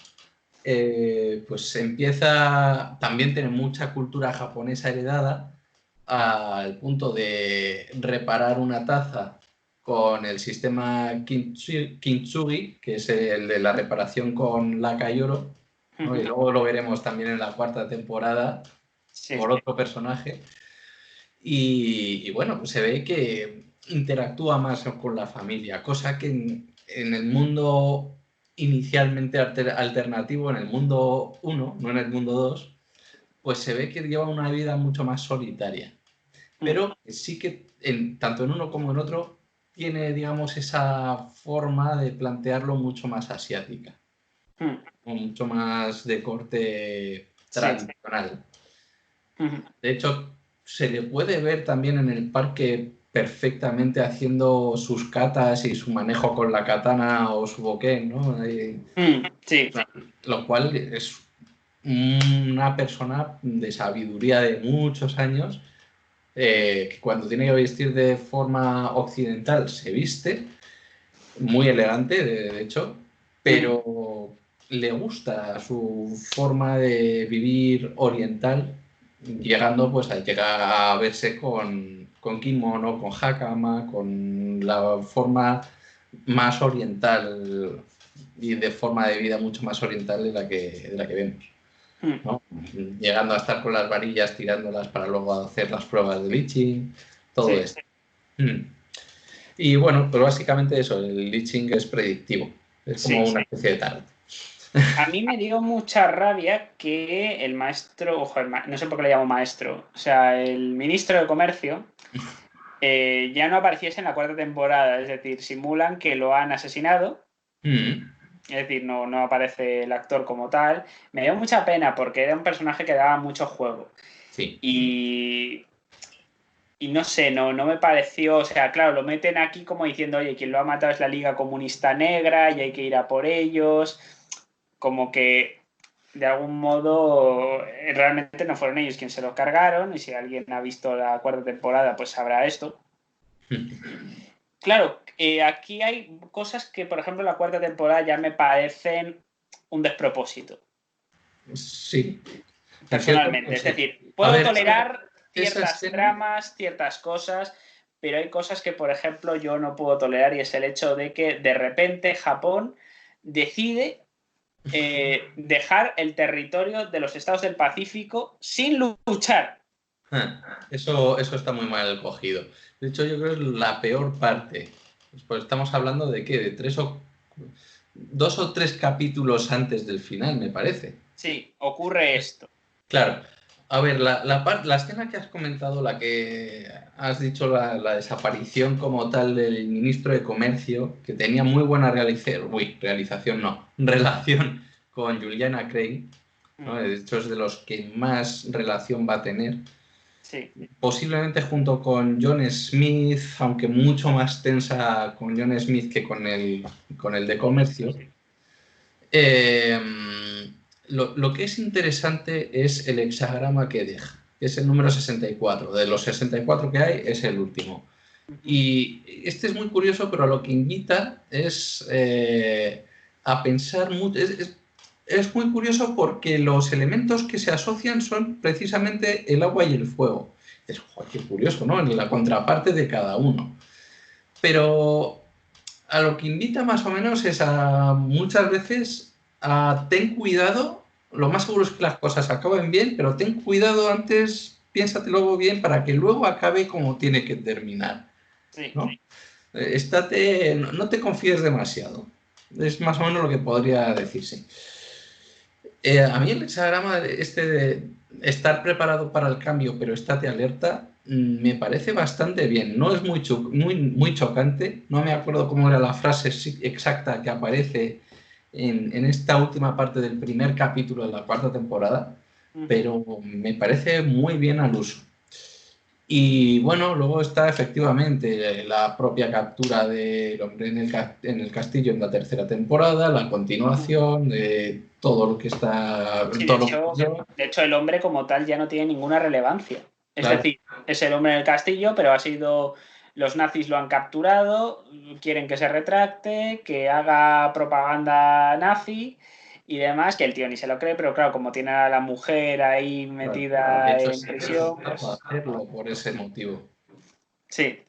pues empieza, también tiene mucha cultura japonesa heredada, al punto de reparar una taza con el sistema Kintsugi, que es el de la reparación con laca y oro, ¿no? Y luego lo veremos también en la cuarta temporada por otro personaje. Y bueno, pues se ve que interactúa más con la familia, cosa que en el mundo inicialmente alternativo, en el mundo 1, no en el mundo 2, pues se ve que lleva una vida mucho más solitaria. Pero sí que tanto en uno como en otro tiene, digamos, esa forma de plantearlo mucho más asiática, mucho más de corte tradicional. De hecho, se le puede ver también en el parque perfectamente haciendo sus katas y su manejo con la katana o su boken, ¿no? Sí. Lo cual es una persona de sabiduría de muchos años, que cuando tiene que vestir de forma occidental se viste, muy elegante, de hecho, pero le gusta su forma de vivir oriental, llegando pues a llegar a verse con kimono, con hakama, con la forma más oriental y de forma de vida mucho más oriental de la que vemos, ¿no? Llegando a estar con las varillas tirándolas para luego hacer las pruebas de Liching, todo esto. Y bueno, pues básicamente eso, el Liching es predictivo, es como una especie de tarot. A mí me dio mucha rabia que el maestro, ojo, no sé por qué le llamo maestro, o sea, el ministro de Comercio ya no apareciese en la cuarta temporada, es decir, simulan que lo han asesinado, es decir, no aparece el actor como tal. Me dio mucha pena porque era un personaje que daba mucho juego. Sí. Y no sé, no me pareció, o sea, claro, lo meten aquí como diciendo, oye, quien lo ha matado es la Liga Comunista Negra y hay que ir a por ellos, como que de algún modo realmente no fueron ellos quienes se lo cargaron, y si alguien ha visto la cuarta temporada pues sabrá esto. Claro, aquí hay cosas que, por ejemplo, la cuarta temporada ya me parecen un despropósito. Sí. Personalmente, es decir, puedo tolerar ciertas escena... tramas, ciertas cosas, pero hay cosas que, por ejemplo, yo no puedo tolerar, y es el hecho de que de repente Japón decide dejar el territorio de los estados del Pacífico sin luchar. Eso está muy mal cogido. De hecho, yo creo que es la peor parte. Pues estamos hablando de ¿qué? De 2 o 3 capítulos antes del final, me parece. Sí, ocurre esto. Claro. A ver, la escena que has comentado, la que has dicho, la desaparición como tal del ministro de Comercio, que tenía muy buena relación con Juliana Craig, ¿no? De hecho es de los que más relación va a tener. Sí. Posiblemente junto con John Smith, aunque mucho más tensa con John Smith que con el de Comercio. Lo que es interesante es el hexagrama que deja, que es el número 64. De los 64 que hay, es el último. Y este es muy curioso, pero lo que invita es a pensar mucho. es muy curioso porque los elementos que se asocian son precisamente el agua y el fuego. Es, joder, qué curioso, ¿no? En la contraparte de cada uno. Pero a lo que invita más o menos es a muchas veces a ten cuidado, lo más seguro es que las cosas acaben bien, pero ten cuidado antes, piénsatelo bien para que luego acabe como tiene que terminar, Sí. ¿no? No te confíes demasiado. Es más o menos lo que podría decirse. A mí el hexagrama este de estar preparado para el cambio, pero estate alerta, me parece bastante bien. No es muy chocante. No me acuerdo cómo era la frase exacta que aparece en esta última parte del primer capítulo de la cuarta temporada, pero me parece muy bien al uso. Y bueno, luego está efectivamente la propia captura del hombre en el castillo en la tercera temporada, la continuación de todo lo que está. Sí, Todo lo que lleva. de hecho, el hombre como tal ya no tiene ninguna relevancia. Es Claro, decir, es el hombre en el castillo, pero ha sido. Los nazis lo han capturado, quieren que se retracte, que haga propaganda nazi y demás, que el tío ni se lo cree, pero claro, como tiene a la mujer ahí claro. De metida hecho, en se prisión, necesita pues. hacerlo por ese motivo. Sí,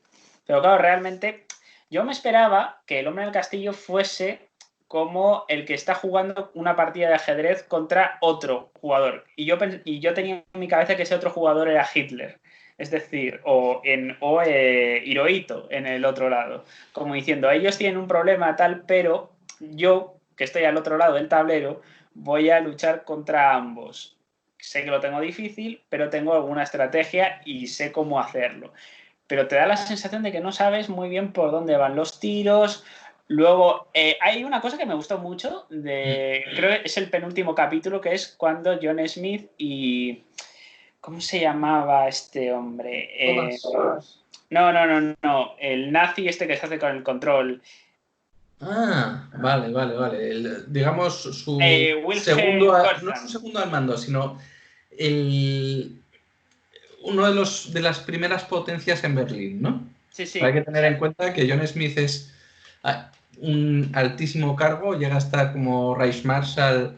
pero claro, realmente yo me esperaba que el hombre en el castillo fuese como el que está jugando una partida de ajedrez contra otro jugador. Y yo tenía en mi cabeza que ese otro jugador era Hitler. Es decir, o Hirohito en el otro lado. Como diciendo, ellos tienen un problema tal, pero yo, que estoy al otro lado del tablero, voy a luchar contra ambos. Sé que lo tengo difícil, pero tengo alguna estrategia y sé cómo hacerlo, pero te da la sensación de que no sabes muy bien por dónde van los tiros. Luego, hay una cosa que me gustó mucho, creo que es el penúltimo capítulo, que es cuando John Smith y. ¿Cómo se llamaba este hombre? No. El nazi este que se hace con el control. Vale. Digamos su Wilhelm segundo, no su Korthan. segundo al mando, sino el, uno de las primeras potencias en Berlín, ¿no? Sí, Hay que sí. tener en cuenta que John Smith es un altísimo cargo, llega a estar como Reichsmarschall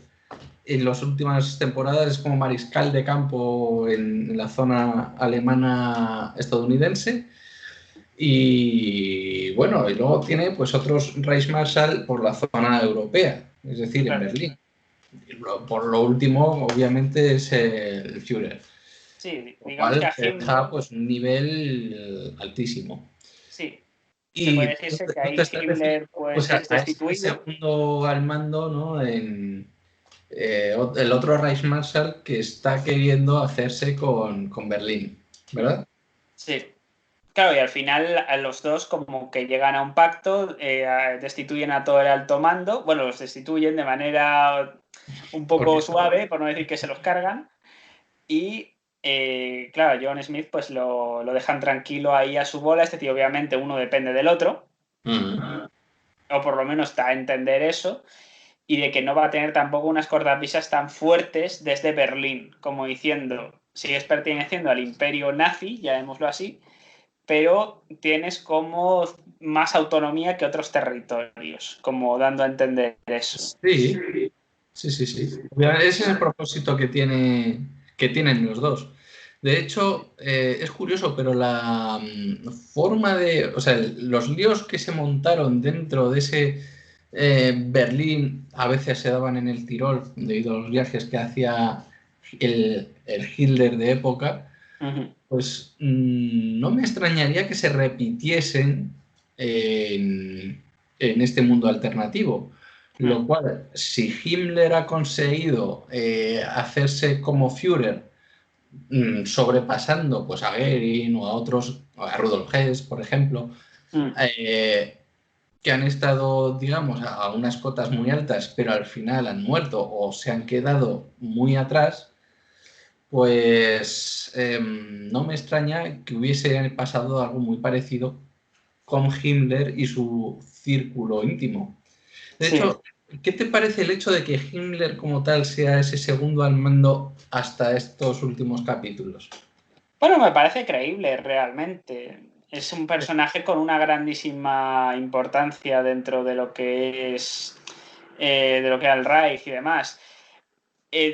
en las últimas temporadas, es como mariscal de campo en la zona alemana estadounidense. Y bueno, y luego tiene pues otros Reichsmarschall por la zona europea, es decir, en Berlín. Por lo último, obviamente, es el Führer. Sí, Lo digamos que cual a te Himmler. deja pues, un nivel altísimo. Sí, se puede Y decirse que no ahí te estás Himmler refiriendo pues pues, es a este destituido. segundo al mando, ¿no? El otro Reichsmarschall que está queriendo hacerse con Berlín, ¿verdad? Sí. Claro, y al final a los dos como que llegan a un pacto, destituyen a todo el alto mando, bueno, los destituyen de manera un poco Porque, suave, por no decir que se los cargan, y claro, John Smith pues lo dejan tranquilo ahí a su bola, este tío obviamente uno depende del otro, o por lo menos da a entender eso, y de que no va a tener tampoco unas cortapisas tan fuertes desde Berlín, como diciendo, sigues perteneciendo al imperio nazi, llamémoslo así, pero tienes como más autonomía que otros territorios, como dando a entender eso. sí. Ese es el propósito que tienen los dos. De hecho, es curioso, pero la forma de. O sea, los líos que se montaron dentro de ese Berlín a veces se daban en el Tirol debido a los viajes que hacía el Hitler de época, pues no me extrañaría que se repitiesen en este mundo alternativo. Lo cual, si Himmler ha conseguido hacerse como Führer, sobrepasando pues, a Goering o a otros, a Rudolf Hess, por ejemplo, que han estado, digamos, a unas cotas muy altas, pero al final han muerto o se han quedado muy atrás, pues no me extraña que hubiese pasado algo muy parecido con Himmler y su círculo íntimo. De Sí. hecho, ¿qué te parece el hecho de que Himmler como tal sea ese segundo al mando hasta estos últimos capítulos? Bueno, me parece creíble realmente. Es un personaje con una grandísima importancia dentro de lo que es de lo que era el Reich y demás.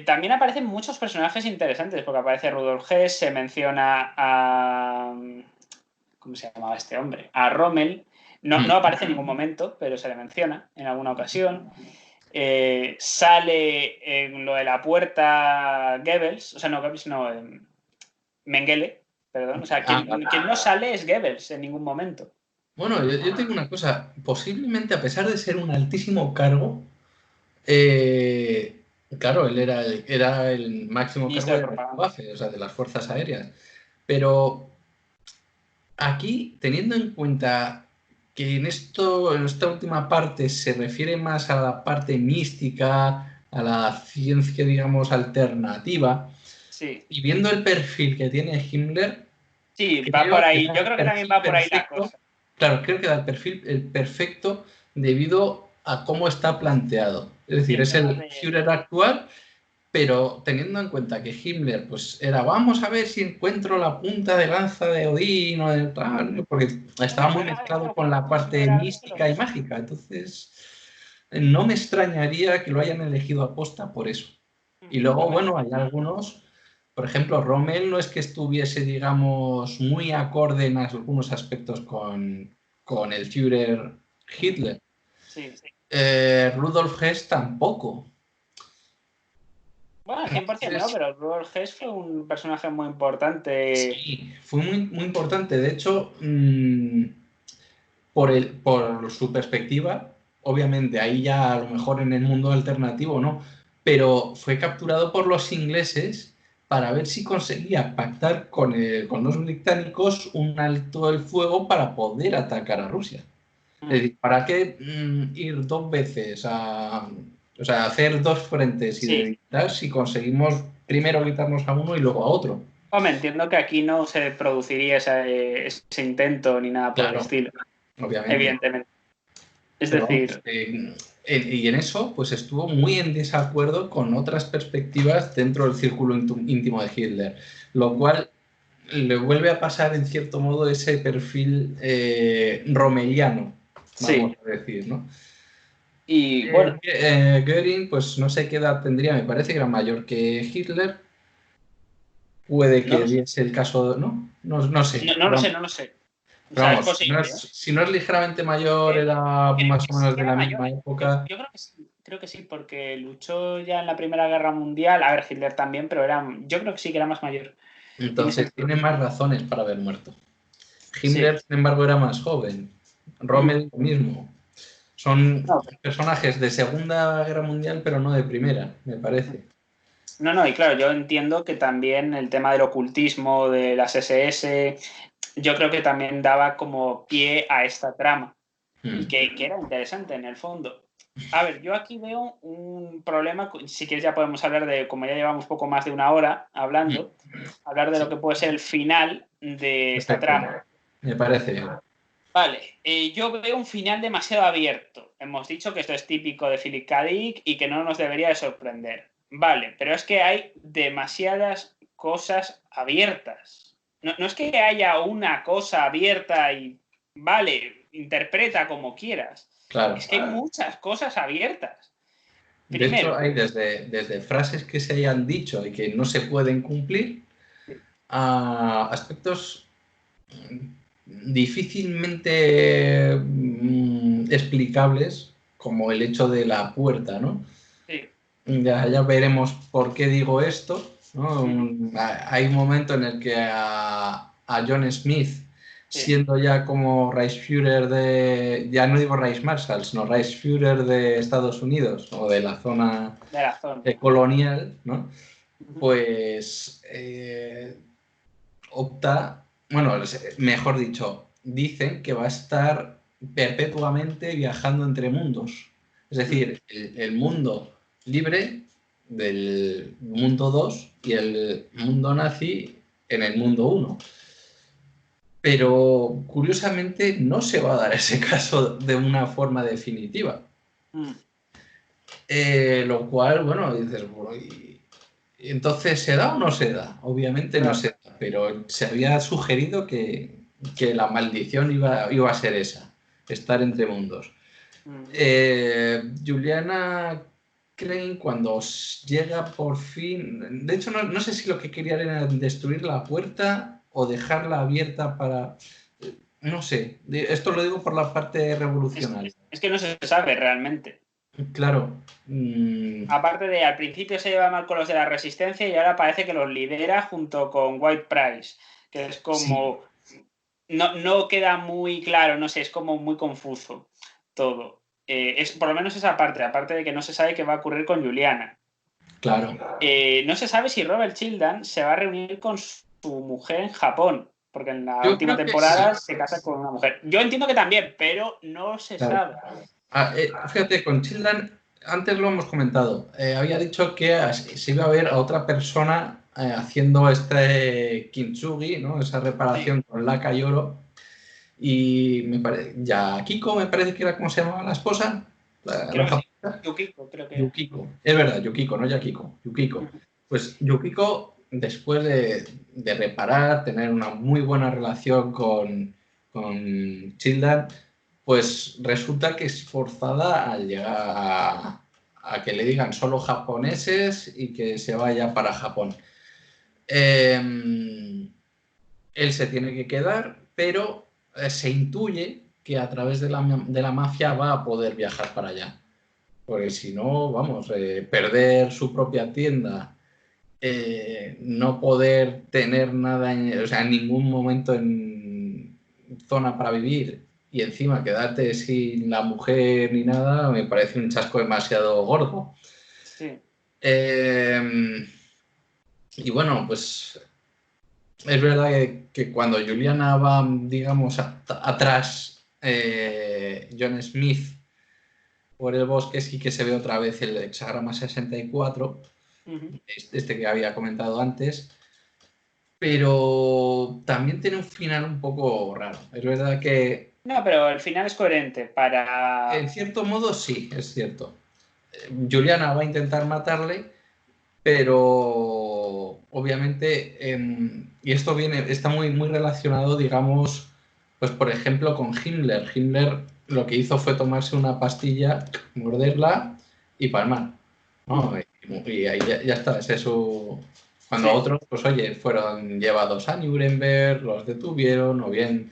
también aparecen muchos personajes interesantes, porque aparece Rudolf Hess, se menciona a... ¿Cómo se llamaba este hombre? A Rommel. No aparece en ningún momento, pero se le menciona en alguna ocasión. Sale en lo de la puerta Goebbels, o sea, no Goebbels, no, Mengele, perdón. O sea, quien no sale es Goebbels en ningún momento. Bueno, yo tengo una cosa. Posiblemente, a pesar de ser un altísimo cargo, claro, él era el máximo Ministro cargo de de la propaganda. Luftwaffe, o sea, de las fuerzas aéreas. Pero aquí, teniendo en cuenta que en esta última parte se refiere más a la parte mística, a la ciencia, digamos, alternativa, Sí. y viendo el perfil que tiene Himmler, Sí, va creo por que ahí. da Yo el creo que también perfil va por ahí la perfecto. cosa. Claro, creo que da el perfecto debido a cómo está planteado. Es decir, es el Führer actual, pero teniendo en cuenta que Himmler, pues era, vamos a ver si encuentro la punta de lanza de Odín o de tal, porque estaba muy mezclado con la parte mística y mágica. Entonces, no me extrañaría que lo hayan elegido a posta por eso. Y luego, bueno, hay algunos, por ejemplo, Rommel no es que estuviese, digamos, muy acorde en algunos aspectos con el Führer Hitler. Sí. Rudolf Hess tampoco. Bueno, 100% no, pero Rudolf Hess fue un personaje muy importante. Sí, fue muy, muy importante. De hecho, por su perspectiva, obviamente, ahí ya a lo mejor en el mundo alternativo no, pero fue capturado por los ingleses para ver si conseguía pactar con los británicos un alto el fuego para poder atacar a Rusia. Es decir, ¿para qué ir dos veces o sea, hacer dos frentes y debilitar si conseguimos primero quitarnos a uno y luego a otro? Hombre, entiendo que aquí no se produciría ese intento ni nada por el estilo. Obviamente. Evidentemente. Es Pero decir... y en eso, pues estuvo muy en desacuerdo con otras perspectivas dentro del círculo íntimo de Hitler, lo cual le vuelve a pasar en cierto modo ese perfil rommeliano, vamos a decir, ¿no? Y bueno, Göring, pues no sé qué edad tendría, me parece que era mayor que Hitler. Puede que diese el caso, ¿no? No sé. No lo sé. O sea, Pero es vamos, posible. si no es ligeramente mayor, era más o menos de la misma época. Yo creo que sí, porque luchó ya en la Primera Guerra Mundial. A ver, Hitler también, pero yo creo que sí que era más mayor. Entonces tiene más razones para haber muerto. Himmler, sin embargo, era más joven. Rommel, lo mismo. Son personajes de Segunda Guerra Mundial, pero no de Primera, me parece. No, y claro, yo entiendo que también el tema del ocultismo, de las SS, yo creo que también daba como pie a esta trama. Y que era interesante en el fondo. A ver, yo aquí veo un problema, si quieres ya podemos hablar de, como ya llevamos poco más de una hora hablando, hablar de lo que puede ser el final de esta trama. Me parece. Vale, yo veo un final demasiado abierto. Hemos dicho que esto es típico de Philip K. Dick y que no nos debería de sorprender. Vale, pero es que hay demasiadas cosas abiertas. No es que haya una cosa abierta y, vale, interpreta como quieras. Claro. Es que hay muchas cosas abiertas. De hecho, hay desde frases que se hayan dicho y que no se pueden cumplir a aspectos difícilmente explicables, como el hecho de la puerta, ¿no? Sí. Ya veremos por qué digo esto, ¿no? Hay un momento en el que a John Smith, siendo ya como Reichsführer ya no digo Reichsmarschall, sino Reichsführer de Estados Unidos o de la zona colonial, ¿no? Pues opta, bueno, mejor dicho, dicen que va a estar perpetuamente viajando entre mundos. Es decir, el mundo libre del mundo 2 y el mundo nazi en el mundo 1. Pero curiosamente no se va a dar ese caso de una forma definitiva. Lo cual, bueno, dices, entonces, ¿se da o no se da? Obviamente no se da, pero se había sugerido que la maldición iba a ser esa, estar entre mundos. Juliana Crane cuando llega por fin... De hecho, no sé si lo que querían era destruir la puerta o dejarla abierta para... No sé, esto lo digo por la parte revolucionaria. Es que no se sabe realmente. Claro. Aparte de, al principio se lleva mal con los de la Resistencia y ahora parece que los lidera junto con White Price, que es como... Sí. No queda muy claro, no sé, es como muy confuso todo. Es por lo menos esa parte, aparte de que no se sabe qué va a ocurrir con Juliana. Claro. No se sabe si Robert Childan se va a reunir con su mujer en Japón, porque en la última temporada se casa con una mujer. Yo entiendo que también, pero no se sabe. Fíjate, con Childan, antes lo hemos comentado, había dicho que se iba a ver a otra persona haciendo este kintsugi, ¿no? Esa reparación con laca y oro. Y Yakiko me parece que era como se llamaba la esposa. Yukiko, creo que Yukiko. Es verdad, Yukiko, no Yakiko. Yukiko. Pues Yukiko, después de reparar, tener una muy buena relación con Childan, pues resulta que es forzada a llegar a que le digan solo japoneses y que se vaya para Japón. Él se tiene que quedar, pero se intuye que a través de la mafia va a poder viajar para allá. Porque si no, vamos, perder su propia tienda, no poder tener nada, o sea, en ningún momento en zona para vivir y encima quedarte sin la mujer ni nada, me parece un chasco demasiado gordo. Sí. Y bueno, pues es verdad que cuando Juliana va, digamos, atrás, John Smith por el bosque, sí que se ve otra vez el hexagrama 64, este que había comentado antes, pero también tiene un final un poco raro. Es verdad que... No, pero el final es coherente para... En cierto modo sí, es cierto. Juliana va a intentar matarle, pero obviamente, y esto está muy, muy relacionado, digamos, pues por ejemplo con Himmler. Himmler lo que hizo fue tomarse una pastilla, morderla y palmar, ¿no? Y ahí ya está, es eso. Cuando otros, pues oye, fueron llevados a Nuremberg, los detuvieron, o bien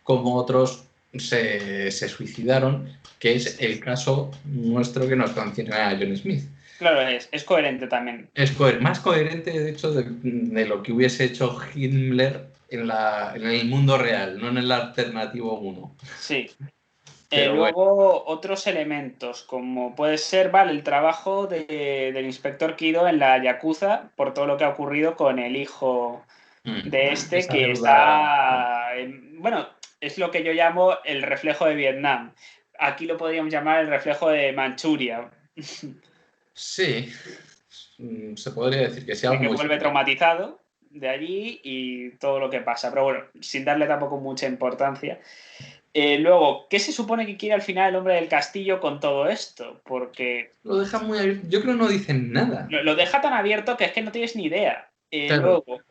como otros se suicidaron, que es el caso nuestro que nos concierne a John Smith. Claro, es coherente también. Es más coherente, de hecho, de lo que hubiese hecho Himmler en el mundo real, no en el alternativo 1. Sí. Luego, otros elementos, como puede ser, vale, el trabajo del inspector Kido en la Yakuza por todo lo que ha ocurrido con el hijo de este, que está... bueno, es lo que yo llamo el reflejo de Vietnam. Aquí lo podríamos llamar el reflejo de Manchuria. Sí, se podría decir que sea algo que muy vuelve similar. Traumatizado de allí y todo lo que pasa. Pero bueno, sin darle tampoco mucha importancia. Luego, ¿qué se supone que quiere al final el hombre del castillo con todo esto? Porque... Lo deja muy abierto. Yo creo que no dicen nada. Lo deja tan abierto que es que no tienes ni idea. Claro. Luego,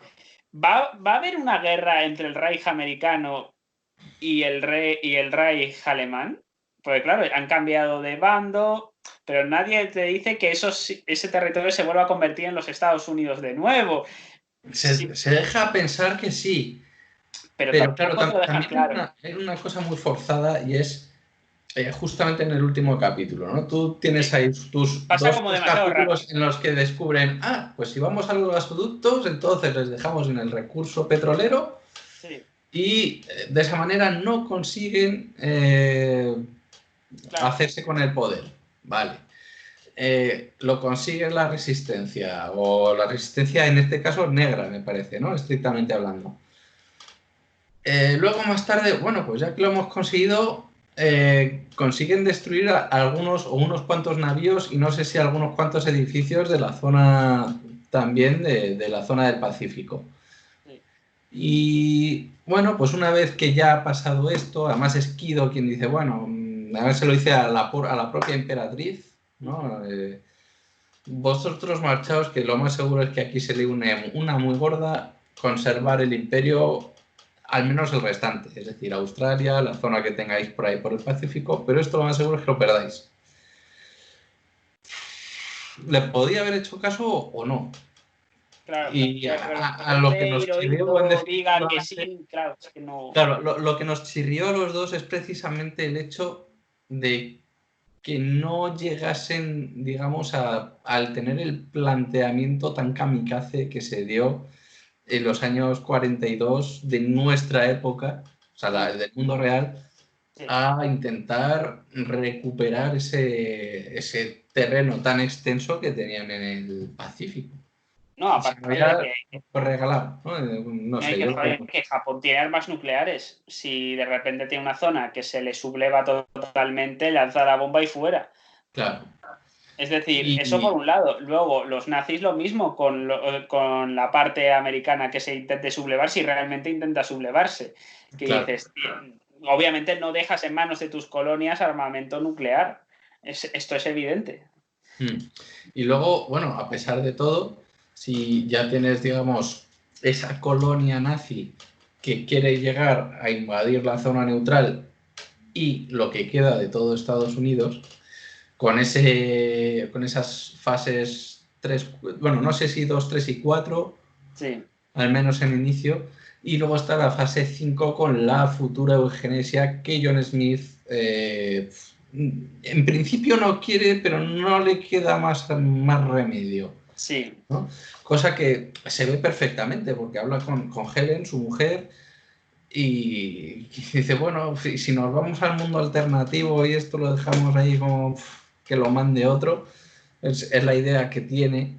¿va a haber una guerra entre el Reich americano y el Reich alemán? Porque claro, han cambiado de bando, pero nadie te dice que ese territorio se vuelva a convertir en los Estados Unidos de nuevo. Se deja pensar que sí. Pero claro, también claro. Hay una cosa muy forzada y es justamente en el último capítulo, ¿no? Tú tienes ahí tus dos capítulos en los que descubren, pues si vamos a los gasoductos, entonces les dejamos en el recurso petrolero y de esa manera no consiguen hacerse con el poder, ¿vale? Lo consigue la resistencia, o la resistencia en este caso negra, me parece, ¿no? Estrictamente hablando. Luego más tarde, bueno, pues ya que lo hemos conseguido, consiguen destruir algunos o unos cuantos navíos y no sé si algunos cuantos edificios de la zona también de la zona del Pacífico. Sí. Y bueno, pues una vez que ya ha pasado esto, además es Kido quien dice, bueno, a ver, se lo dice a la propia emperatriz, ¿no? Vosotros marchaos, que lo más seguro es que aquí se le une una muy gorda, conservar el imperio, al menos el restante, es decir, Australia, la zona que tengáis por ahí por el Pacífico, pero esto lo más seguro es que lo perdáis. le podía haber hecho caso o no. Claro, Y que a lo que nos chirrió en Hirohito diga que definitiva, sí, claro, es que no. claro, lo que nos chirrió a los dos es precisamente el hecho de que no llegasen, digamos, al tener el planteamiento tan kamikaze que se dio en los años 42 de nuestra época, o sea, del mundo real, Sí. a intentar recuperar ese terreno tan extenso que tenían en el Pacífico. No, Se me aparte de había que, regalado, ¿no? No no, y sé, que, yo. joder, que Japón tiene armas nucleares. Si de repente tiene una zona que se le subleva totalmente, lanza la bomba y fuera. Claro. Es decir, eso por Y, un lado. Luego, los nazis lo mismo con la parte americana que se intente sublevar, si realmente intenta sublevarse. Que claro. dices, obviamente no dejas en manos de tus colonias armamento nuclear. Esto es evidente. Y luego, bueno, a pesar de todo, si ya tienes, digamos, esa colonia nazi que quiere llegar a invadir la zona neutral y lo que queda de todo Estados Unidos, con esas fases 3, bueno, no sé si 2, 3 y 4, Sí. al menos en inicio, y luego está la fase 5 con la futura eugenesia que John Smith en principio no quiere, pero no le queda más remedio. Sí. ¿No? Cosa que se ve perfectamente porque habla con Helen, su mujer, y dice, bueno, si nos vamos al mundo alternativo y esto lo dejamos ahí como que lo mande otro, es la idea que tiene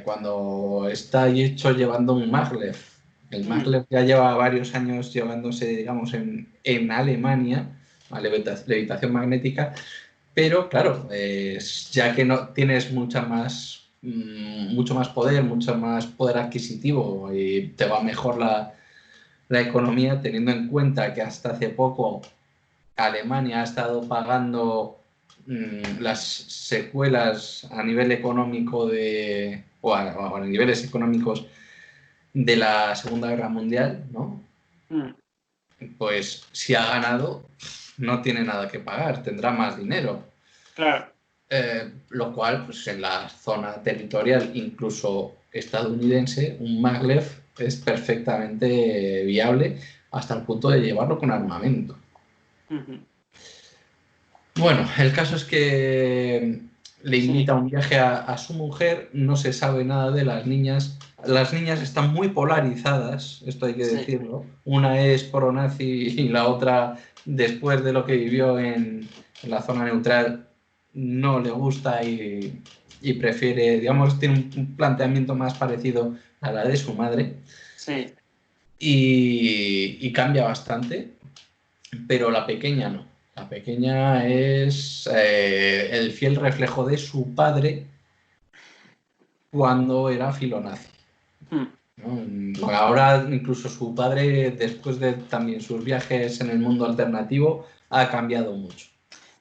cuando está ahí hecho llevando un maglev. El maglev ya lleva varios años llevándose, digamos, en Alemania, a levitación magnética, pero claro, ya que no tienes mucho más poder adquisitivo y te va mejor la economía, teniendo en cuenta que hasta hace poco Alemania ha estado pagando las secuelas a nivel económico o a niveles económicos de la Segunda Guerra Mundial, ¿no? Pues si ha ganado, no tiene nada que pagar, tendrá más dinero. Claro. Lo cual, pues en la zona territorial, incluso estadounidense, un maglev es perfectamente viable hasta el punto de llevarlo con armamento. Bueno, el caso es que le invita a un viaje a su mujer, no se sabe nada de las niñas. Las niñas están muy polarizadas, esto hay que decirlo. Una es pro-nazi y la otra, después de lo que vivió en la zona neutral, no le gusta y prefiere, digamos, tiene un planteamiento más parecido a la de su madre. Sí. Y cambia bastante, pero la pequeña no. La pequeña es el fiel reflejo de su padre cuando era filonazi. ¿No? Ahora incluso su padre, después de también sus viajes en el mundo alternativo, ha cambiado mucho.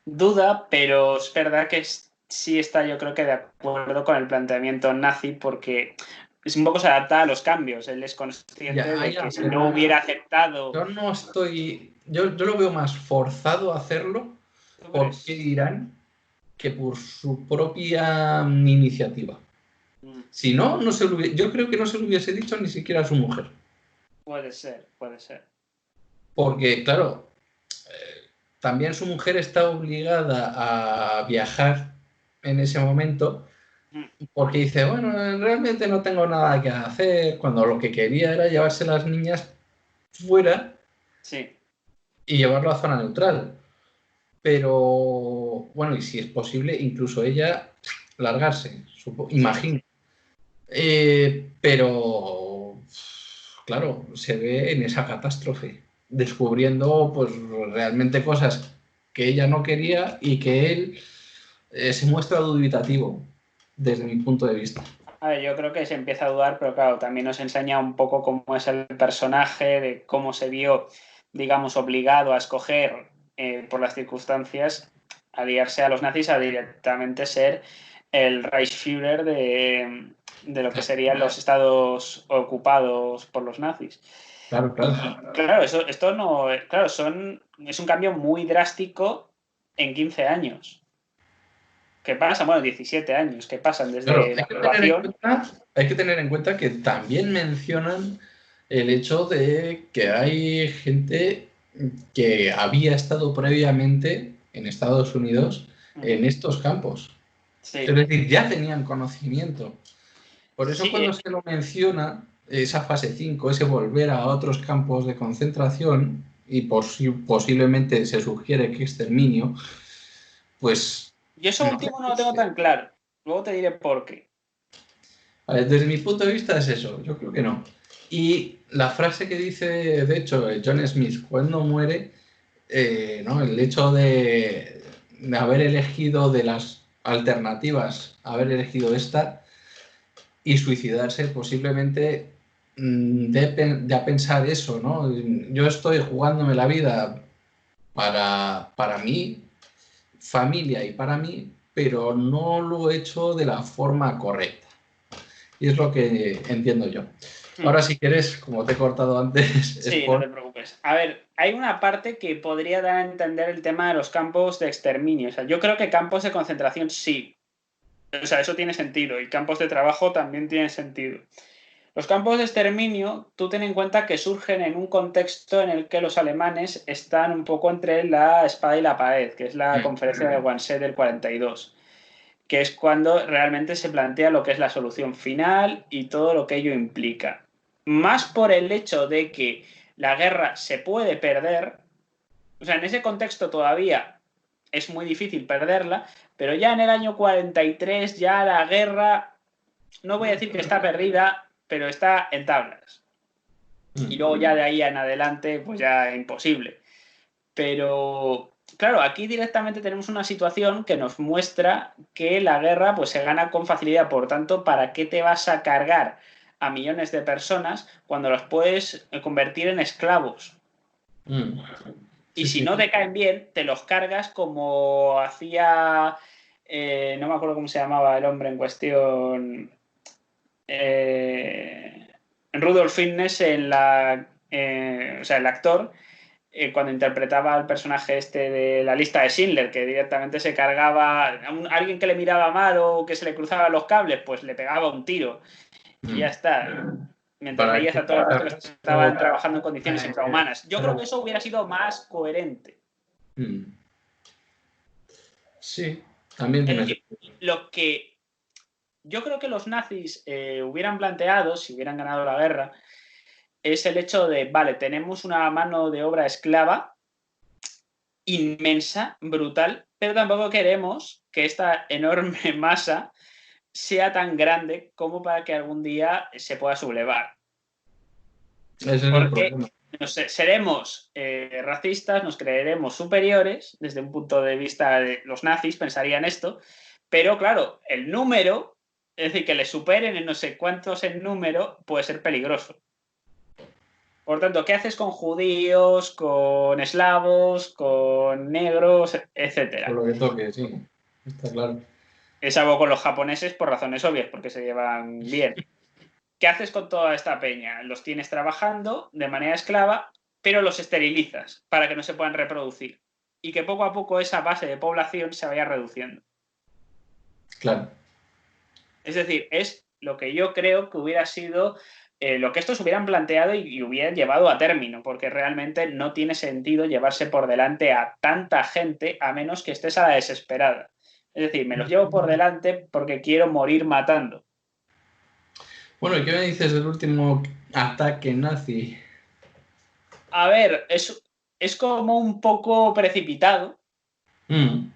Duda, pero es verdad que sí está, yo creo que de acuerdo con el planteamiento nazi, porque es un poco se adapta a los cambios. Él es consciente de que si no hubiera aceptado. Yo no estoy. Yo lo veo más forzado a hacerlo por qué dirán que por su propia iniciativa. Si no, yo creo que no se lo hubiese dicho ni siquiera a su mujer. Puede ser, puede ser. Porque, claro, también su mujer está obligada a viajar en ese momento porque dice, bueno, realmente no tengo nada que hacer, cuando lo que quería era llevarse las niñas fuera y llevarlo a zona neutral. Pero, bueno, y si es posible, incluso ella largarse, imagino. Pero, claro, se ve en esa catástrofe, descubriendo pues realmente cosas que ella no quería y que él se muestra dubitativo desde mi punto de vista. A ver, yo creo que se empieza a dudar, pero claro, también nos enseña un poco cómo es el personaje, de cómo se vio, digamos, obligado a escoger por las circunstancias, aliarse a los nazis, a directamente ser el Reichsführer de lo que serían los estados ocupados por los nazis. Claro, claro. Y claro, esto no. Claro, es un cambio muy drástico en 15 años. ¿Qué pasa? Bueno, 17 años, ¿qué pasan desde Pero la aprobación? hay que tener en cuenta que también mencionan el hecho de que hay gente que había estado previamente en Estados Unidos en estos campos. Es Sí, decir, ya tenían conocimiento. Por eso sí, cuando se lo menciona, esa fase 5, ese volver a otros campos de concentración, y posiblemente se sugiere que exterminio, pues yo eso no sé. último no lo tengo tan claro. Luego te diré por qué. A ver, desde mi punto de vista es eso, yo creo que no. Y la frase que dice, de hecho, John Smith cuando muere, ¿no? El hecho de haber elegido de las alternativas, haber elegido esta y suicidarse, posiblemente de a pensar eso, ¿no? Yo estoy jugándome la vida para mí, familia y para mí, pero no lo he hecho de la forma correcta. Y es lo que entiendo yo. Ahora, si quieres, como te he cortado antes, es Sí, no te preocupes. A ver, hay una parte que podría dar a entender el tema de los campos de exterminio. O sea, yo creo que campos de concentración sí. O sea, eso tiene sentido. Y campos de trabajo también tienen sentido. Los campos de exterminio, tú ten en cuenta que surgen en un contexto en el que los alemanes están un poco entre la espada y la pared, que es la conferencia de Wannsee del 42, que es cuando realmente se plantea lo que es la solución final y todo lo que ello implica. Más por el hecho de que la guerra se puede perder, o sea, en ese contexto todavía es muy difícil perderla, pero ya en el año 43 ya la guerra, no voy a decir que está perdida, pero está en tablas. Y luego ya de ahí en adelante, pues ya es imposible. Pero, claro, aquí directamente tenemos una situación que nos muestra que la guerra pues, se gana con facilidad. Por tanto, ¿para qué te vas a cargar a millones de personas cuando los puedes convertir en esclavos? Y Sí, si sí. no te caen bien, te los cargas como hacía, no me acuerdo cómo se llamaba el hombre en cuestión, Rudolf Fitness en o sea, el actor, cuando interpretaba al personaje este de la lista de Schindler, que directamente se cargaba a alguien que le miraba mal o que se le cruzaban los cables, pues le pegaba un tiro y ya está. Mientras Para veías que a todos los que estaban trabajando en condiciones infrahumanas. Yo creo que eso hubiera sido más coherente. Sí, también Es tiene decir, sentido. lo que yo creo que los nazis hubieran planteado, si hubieran ganado la guerra, es el hecho de, vale, tenemos una mano de obra esclava inmensa, brutal, pero tampoco queremos que esta enorme masa sea tan grande como para que algún día se pueda sublevar. Ese es el Porque problema. no sé, seremos racistas, nos creeremos superiores, desde un punto de vista de los nazis pensarían esto, pero claro, el número, es decir, que le superen en no sé cuántos en número, puede ser peligroso. Por tanto, ¿qué haces con judíos, con eslavos, con negros, Por etcétera? lo que toque, sí. Está claro. Es algo con los japoneses por razones obvias, porque se llevan bien. ¿Qué haces con toda esta peña? Los tienes trabajando de manera esclava, pero los esterilizas para que no se puedan reproducir. Y que poco a poco esa base de población se vaya reduciendo. Claro. Es decir, es lo que yo creo que hubiera sido lo que estos hubieran planteado y hubieran llevado a término, porque realmente no tiene sentido llevarse por delante a tanta gente a menos que estés a la desesperada. Es decir, me los llevo por delante porque quiero morir matando. Bueno, ¿y qué me dices del último ataque nazi? A ver, es como un poco precipitado, Mm,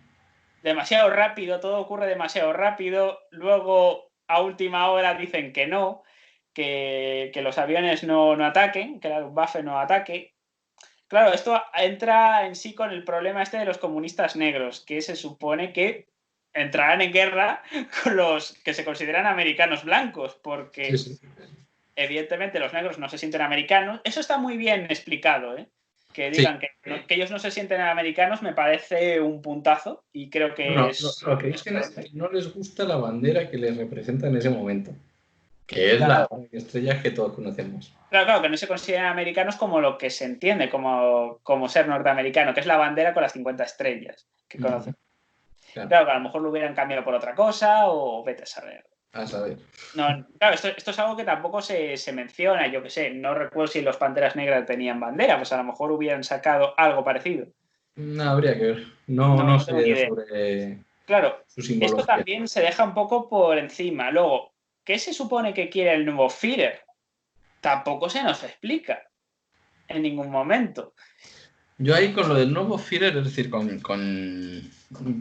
demasiado rápido, todo ocurre demasiado rápido, luego a última hora dicen que no, que los aviones no ataquen, que la Luftwaffe no ataque. Claro, esto entra en sí con el problema este de los comunistas negros, que se supone que entrarán en guerra con los que se consideran americanos blancos, sí, porque sí. evidentemente los negros no se sienten americanos. Eso está muy bien explicado, ¿eh? Que Sí. digan que ellos no se sienten americanos me parece un puntazo y creo que Bueno, es lo que dicen es que no les gusta la bandera que les representa en ese momento, que es la claro, estrella que todos conocemos. claro, que no se consideran americanos como lo que se entiende como ser norteamericano, que es la bandera con las 50 estrellas que Mm. conocen. Claro, que a lo mejor lo hubieran cambiado por otra cosa o vete a saber. A saber. No, claro, esto es algo que tampoco se menciona, yo qué sé, no recuerdo si los Panteras Negras tenían bandera, pues a lo mejor hubieran sacado algo parecido. No, habría que ver. No No tengo ni sé idea. sobre Claro, su esto simbología. también se deja un poco por encima. Luego, ¿qué se supone que quiere el nuevo Führer? Tampoco se nos explica en ningún momento. Yo ahí con lo del nuevo Führer, es decir, con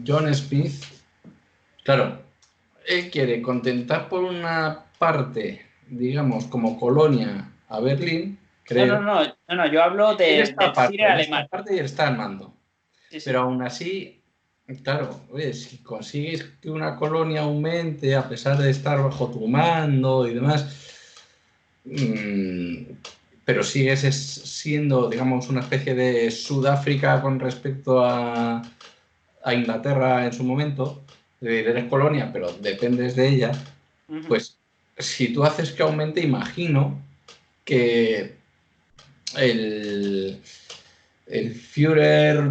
John Smith, claro, él quiere contentar por una parte, digamos, como colonia a Berlín, creo. No, yo hablo Él del está aparte, Führer él está alemán. aparte y él está al mando. Sí, Pero sí. aún así, claro, oye, si consigues que una colonia aumente a pesar de estar bajo tu mando y demás, pero sigues siendo, digamos, una especie de Sudáfrica con respecto a Inglaterra en su momento, eres colonia, pero dependes de ella, pues si tú haces que aumente, imagino que el Führer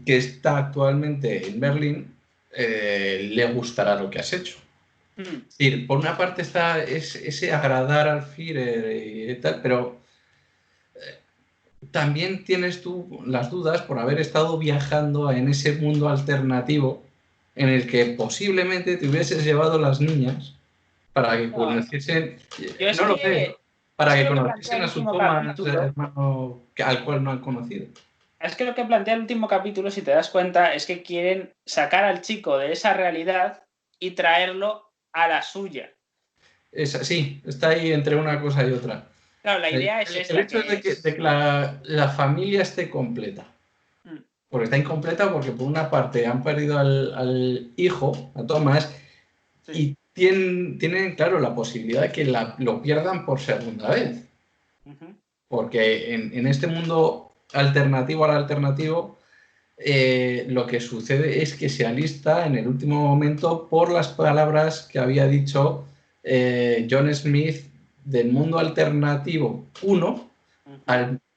que está actualmente en Berlín le gustará lo que has hecho. Es decir, por una parte está ese agradar al Führer y tal, pero también tienes tú las dudas por haber estado viajando en ese mundo alternativo en el que posiblemente te hubieses llevado las niñas para que conociesen, Yo es no lo sé, que, para que lo que plantea conociesen el a su último Thomas, capítulo, hermano al cual no han conocido. es que lo que plantea el último capítulo, si te das cuenta, es que quieren sacar al chico de esa realidad y traerlo a la suya. Sí, está ahí entre una cosa y otra. Claro, la idea es El esta, hecho que de que es... la familia esté completa. Porque está incompleta porque por una parte han perdido al hijo, a Thomas, y tienen, claro, la posibilidad de que lo pierdan por segunda vez. Porque en este mundo alternativo al alternativo, lo que sucede es que se alista en el último momento por las palabras que había dicho John Smith del mundo alternativo 1,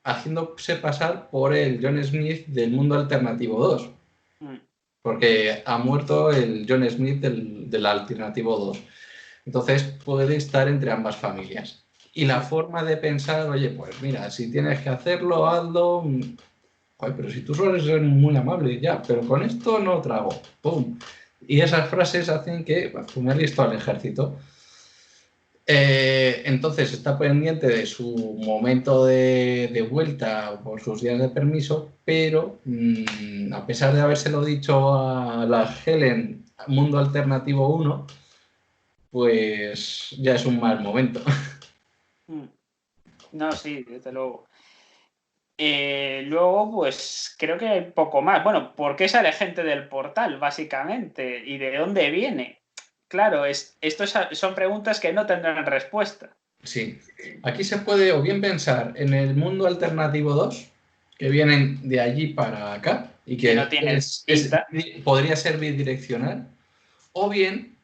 haciéndose pasar por el John Smith del mundo alternativo 2. Porque ha muerto el John Smith del alternativo 2. Entonces puede estar entre ambas familias. Y la forma de pensar, oye, pues mira, si tienes que hacerlo, hazlo. Joder, pero si tú sueles ser muy amable, ya, pero con esto no trago. ¡Pum! Y esas frases hacen que, pues, me listo al ejército. Entonces está pendiente de su momento de vuelta por sus días de permiso, pero a pesar de habérselo dicho a la Helen, Mundo Alternativo 1, pues ya es un mal momento. No, sí, desde luego. Luego, pues creo que hay poco más. Bueno, ¿por qué sale gente del portal, básicamente? ¿Y de dónde viene? Claro, estos son preguntas que no tendrán respuesta. Sí. Aquí se puede o bien pensar en el Mundo Alternativo 2, que vienen de allí para acá, y Que que no tiene pinta. podría ser bidireccional, o bien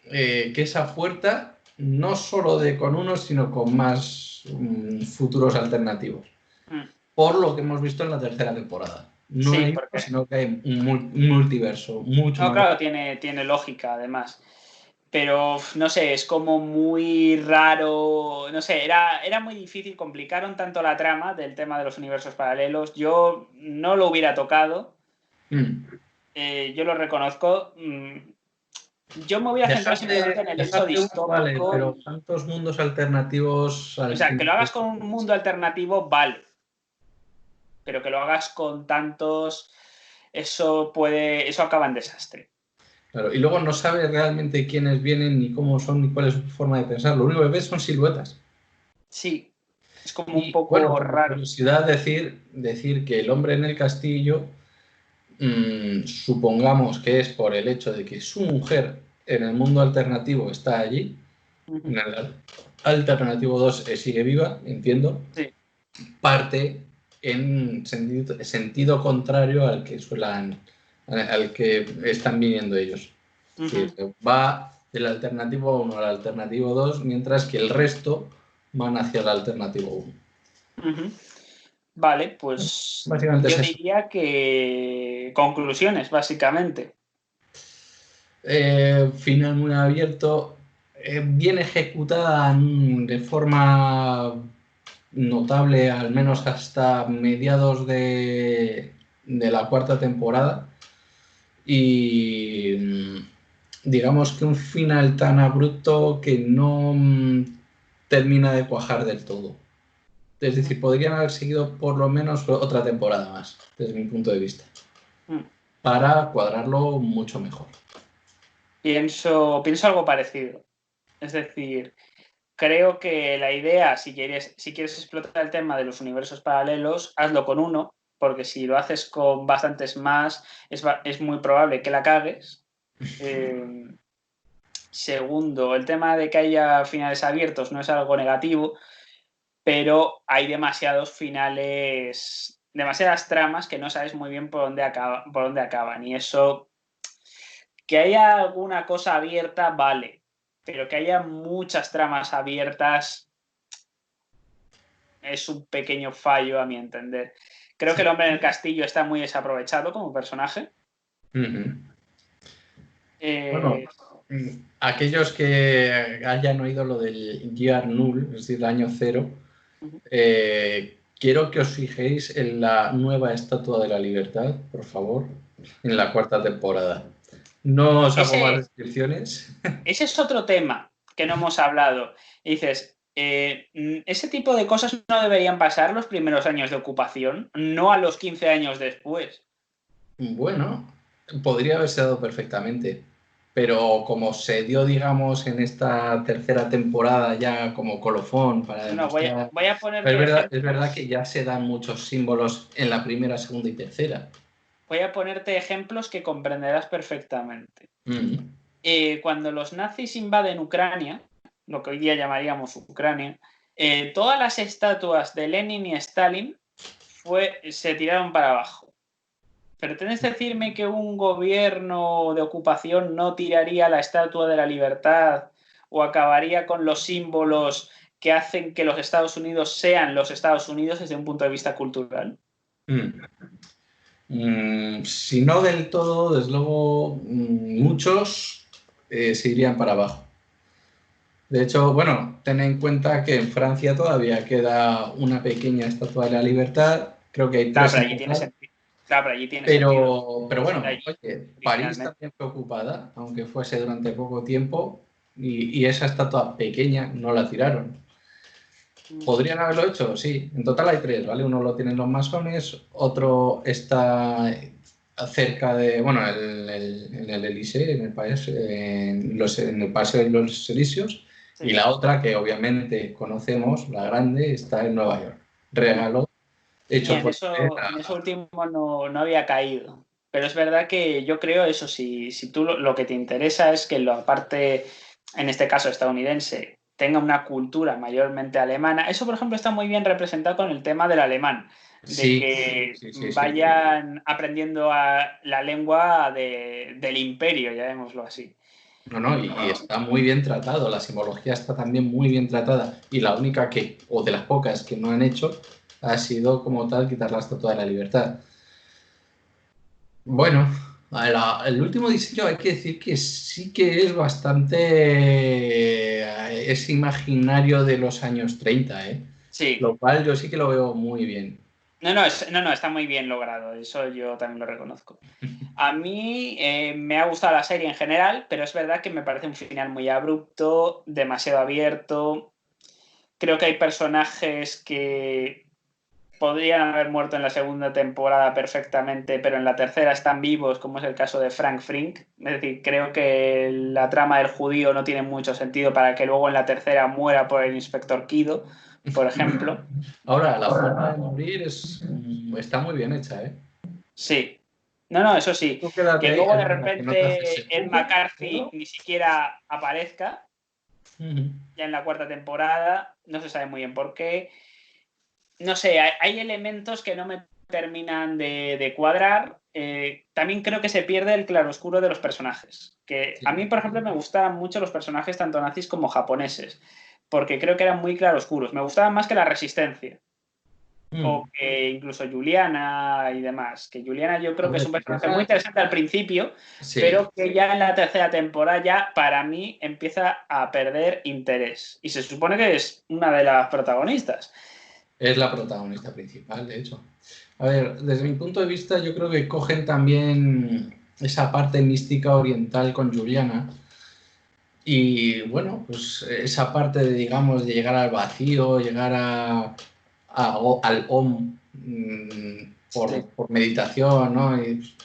que esa puerta no solo de con uno, sino con más futuros alternativos. Por lo que hemos visto en la tercera temporada. No hay uno, sino que hay un multiverso mucho más. Claro, tiene lógica, además. Pero, no sé, es como muy raro. No sé, era muy difícil. Complicaron tanto la trama del tema de los universos paralelos. Yo no lo hubiera tocado. Yo lo reconozco. Yo me voy a centrar simplemente en el hecho distópico. Vale, pero tantos mundos alternativos. O sea, que lo hagas con un mundo alternativo, vale. Pero que lo hagas con tantos, eso acaba en desastre. Claro, y luego no sabes realmente quiénes vienen, ni cómo son, ni cuál es su forma de pensar. Lo único que ves son siluetas. Sí, es como un poco bueno, como raro. curiosidad decir que el hombre en el castillo, supongamos que es por el hecho de que su mujer en el mundo alternativo está allí, en el alternativo 2 sigue viva, entiendo, parte en sentido contrario al que al que están viniendo ellos. Es decir, va del alternativo 1 al alternativo 2, mientras que el resto van hacia el alternativo 1. Vale, pues básicamente yo diría que conclusiones, básicamente. Final muy abierto, bien ejecutada de forma notable, al menos hasta mediados de la cuarta temporada. Y digamos que un final tan abrupto que no termina de cuajar del todo. Es decir, podrían haber seguido por lo menos otra temporada más, desde mi punto de vista, para cuadrarlo mucho mejor. Pienso algo parecido. Es decir, creo que la idea, si quieres explotar el tema de los universos paralelos, hazlo con uno, porque si lo haces con bastantes más, es muy probable que la cagues. Segundo, el tema de que haya finales abiertos no es algo negativo, pero hay demasiados finales, demasiadas tramas que no sabes muy bien por dónde acaban. Y eso, que haya alguna cosa abierta, vale, pero que haya muchas tramas abiertas es un pequeño fallo a mi entender. Creo que el hombre en el castillo está muy desaprovechado como personaje. Bueno, aquellos que hayan oído lo del Year Null, es decir, el año cero, quiero que os fijéis en la nueva Estatua de la Libertad, por favor, en la cuarta temporada. No os hago más descripciones. Ese es otro tema que no hemos hablado. Y dices, ese tipo de cosas no deberían pasar los primeros años de ocupación, no a los 15 años después. Bueno, podría haberse dado perfectamente, pero como se dio, digamos, en esta tercera temporada ya como colofón para demostrar... Voy a ponerte es verdad que ya se dan muchos símbolos en la primera, segunda y tercera. Voy a ponerte ejemplos que comprenderás perfectamente. Cuando los nazis invaden Ucrania, lo que hoy día llamaríamos Ucrania, todas las estatuas de Lenin y Stalin se tiraron para abajo. ¿Pretendes decirme que un gobierno de ocupación no tiraría la Estatua de la Libertad o acabaría con los símbolos que hacen que los Estados Unidos sean los Estados Unidos desde un punto de vista cultural? Si no del todo, desde luego, muchos se irían para abajo. De hecho, bueno, ten en cuenta que en Francia todavía queda una pequeña Estatua de la Libertad. Creo que hay tres. Claro, pero allí tiene sentido. Claro, pero allí tiene sentido. Pero bueno, oye, París también fue ocupada, aunque fuese durante poco tiempo, y esa estatua pequeña no la tiraron. ¿Podrían haberlo hecho? Sí. En total hay tres, ¿vale? Uno lo tienen los masones, otro está cerca de, bueno, en el Elysée, en el en el Paseo de los Elíseos, sí. Y la otra, que obviamente conocemos, la grande, está en Nueva York. Regalo hecho en eso último no había caído. Pero es verdad que yo creo eso, si tú lo que te interesa es que la parte, en este caso estadounidense, tenga una cultura mayormente alemana. Eso, por ejemplo, está muy bien representado con el tema del alemán, de que vayan aprendiendo la lengua del imperio, llamémoslo así. No, y está muy bien tratado, la simbología está también muy bien tratada, y la única o de las pocas que no han hecho, ha sido como tal quitar la Estatua de la Libertad. Bueno, el último diseño hay que decir que sí que es bastante... es imaginario de los años 30, ¿eh? Sí. Lo cual yo sí que lo veo muy bien. No, está muy bien logrado, eso yo también lo reconozco. A mí me ha gustado la serie en general, pero es verdad que me parece un final muy abrupto, demasiado abierto. Creo que hay personajes que podrían haber muerto en la segunda temporada perfectamente, pero en la tercera están vivos, como es el caso de Frank Frink. Es decir, creo que la trama del judío no tiene mucho sentido para que luego en la tercera muera por el inspector Kido, por ejemplo. Ahora, la forma de morir está muy bien hecha, ¿eh? Sí. No, eso sí. Que luego de repente Ed McCarthy ni siquiera aparezca. Ya en la cuarta temporada, no se sabe muy bien por qué. No sé, hay elementos que no me terminan de cuadrar. También creo que se pierde el claroscuro de los personajes. Que a mí, por ejemplo, me gustaban mucho los personajes tanto nazis como japoneses, porque creo que eran muy claroscuros. Me gustaban más que la Resistencia. o que incluso Juliana y demás. Que Juliana yo creo que es un personaje muy interesante al principio, pero que ya en la tercera temporada ya para mí empieza a perder interés. Y se supone que es una de las protagonistas. Es la protagonista principal, de hecho. A ver, desde mi punto de vista, yo creo que cogen también esa parte mística oriental con Juliana. Y bueno, pues esa parte de, digamos, de llegar al vacío, llegar al Om por meditación, ¿no? Y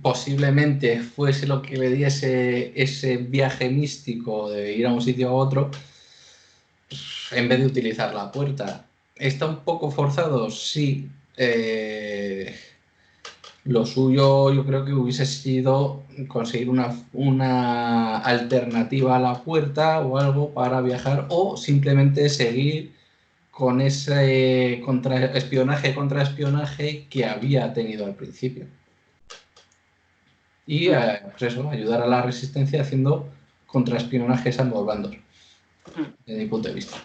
posiblemente fuese lo que le diese ese viaje místico de ir a un sitio a otro, en vez de utilizar la puerta. ¿Está un poco forzado? Sí. Lo suyo yo creo que hubiese sido conseguir una alternativa a la puerta o algo para viajar, o simplemente seguir con ese contraespionaje que había tenido al principio. Y pues eso, ayudar a la resistencia haciendo contraespionajes a ambos bandos, desde mi punto de vista.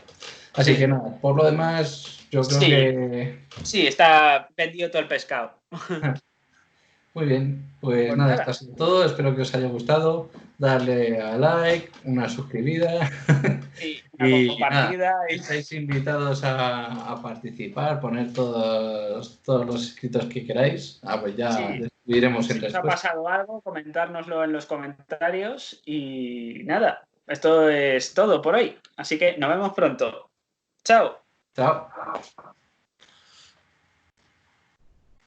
Así que nada, por lo demás, yo creo que... Sí, está vendido todo el pescado. Muy bien, pues nada, esto ha sido todo. Espero que os haya gustado. Darle a like, una suscribida. Sí, una compartida. Nada, estáis invitados a participar, poner todos los escritos que queráis. Pues ya descubriremos en Si os ha respuesta. pasado algo, comentárnoslo en los comentarios. Y nada, esto es todo por hoy. Así que nos vemos pronto. Chao. Chao.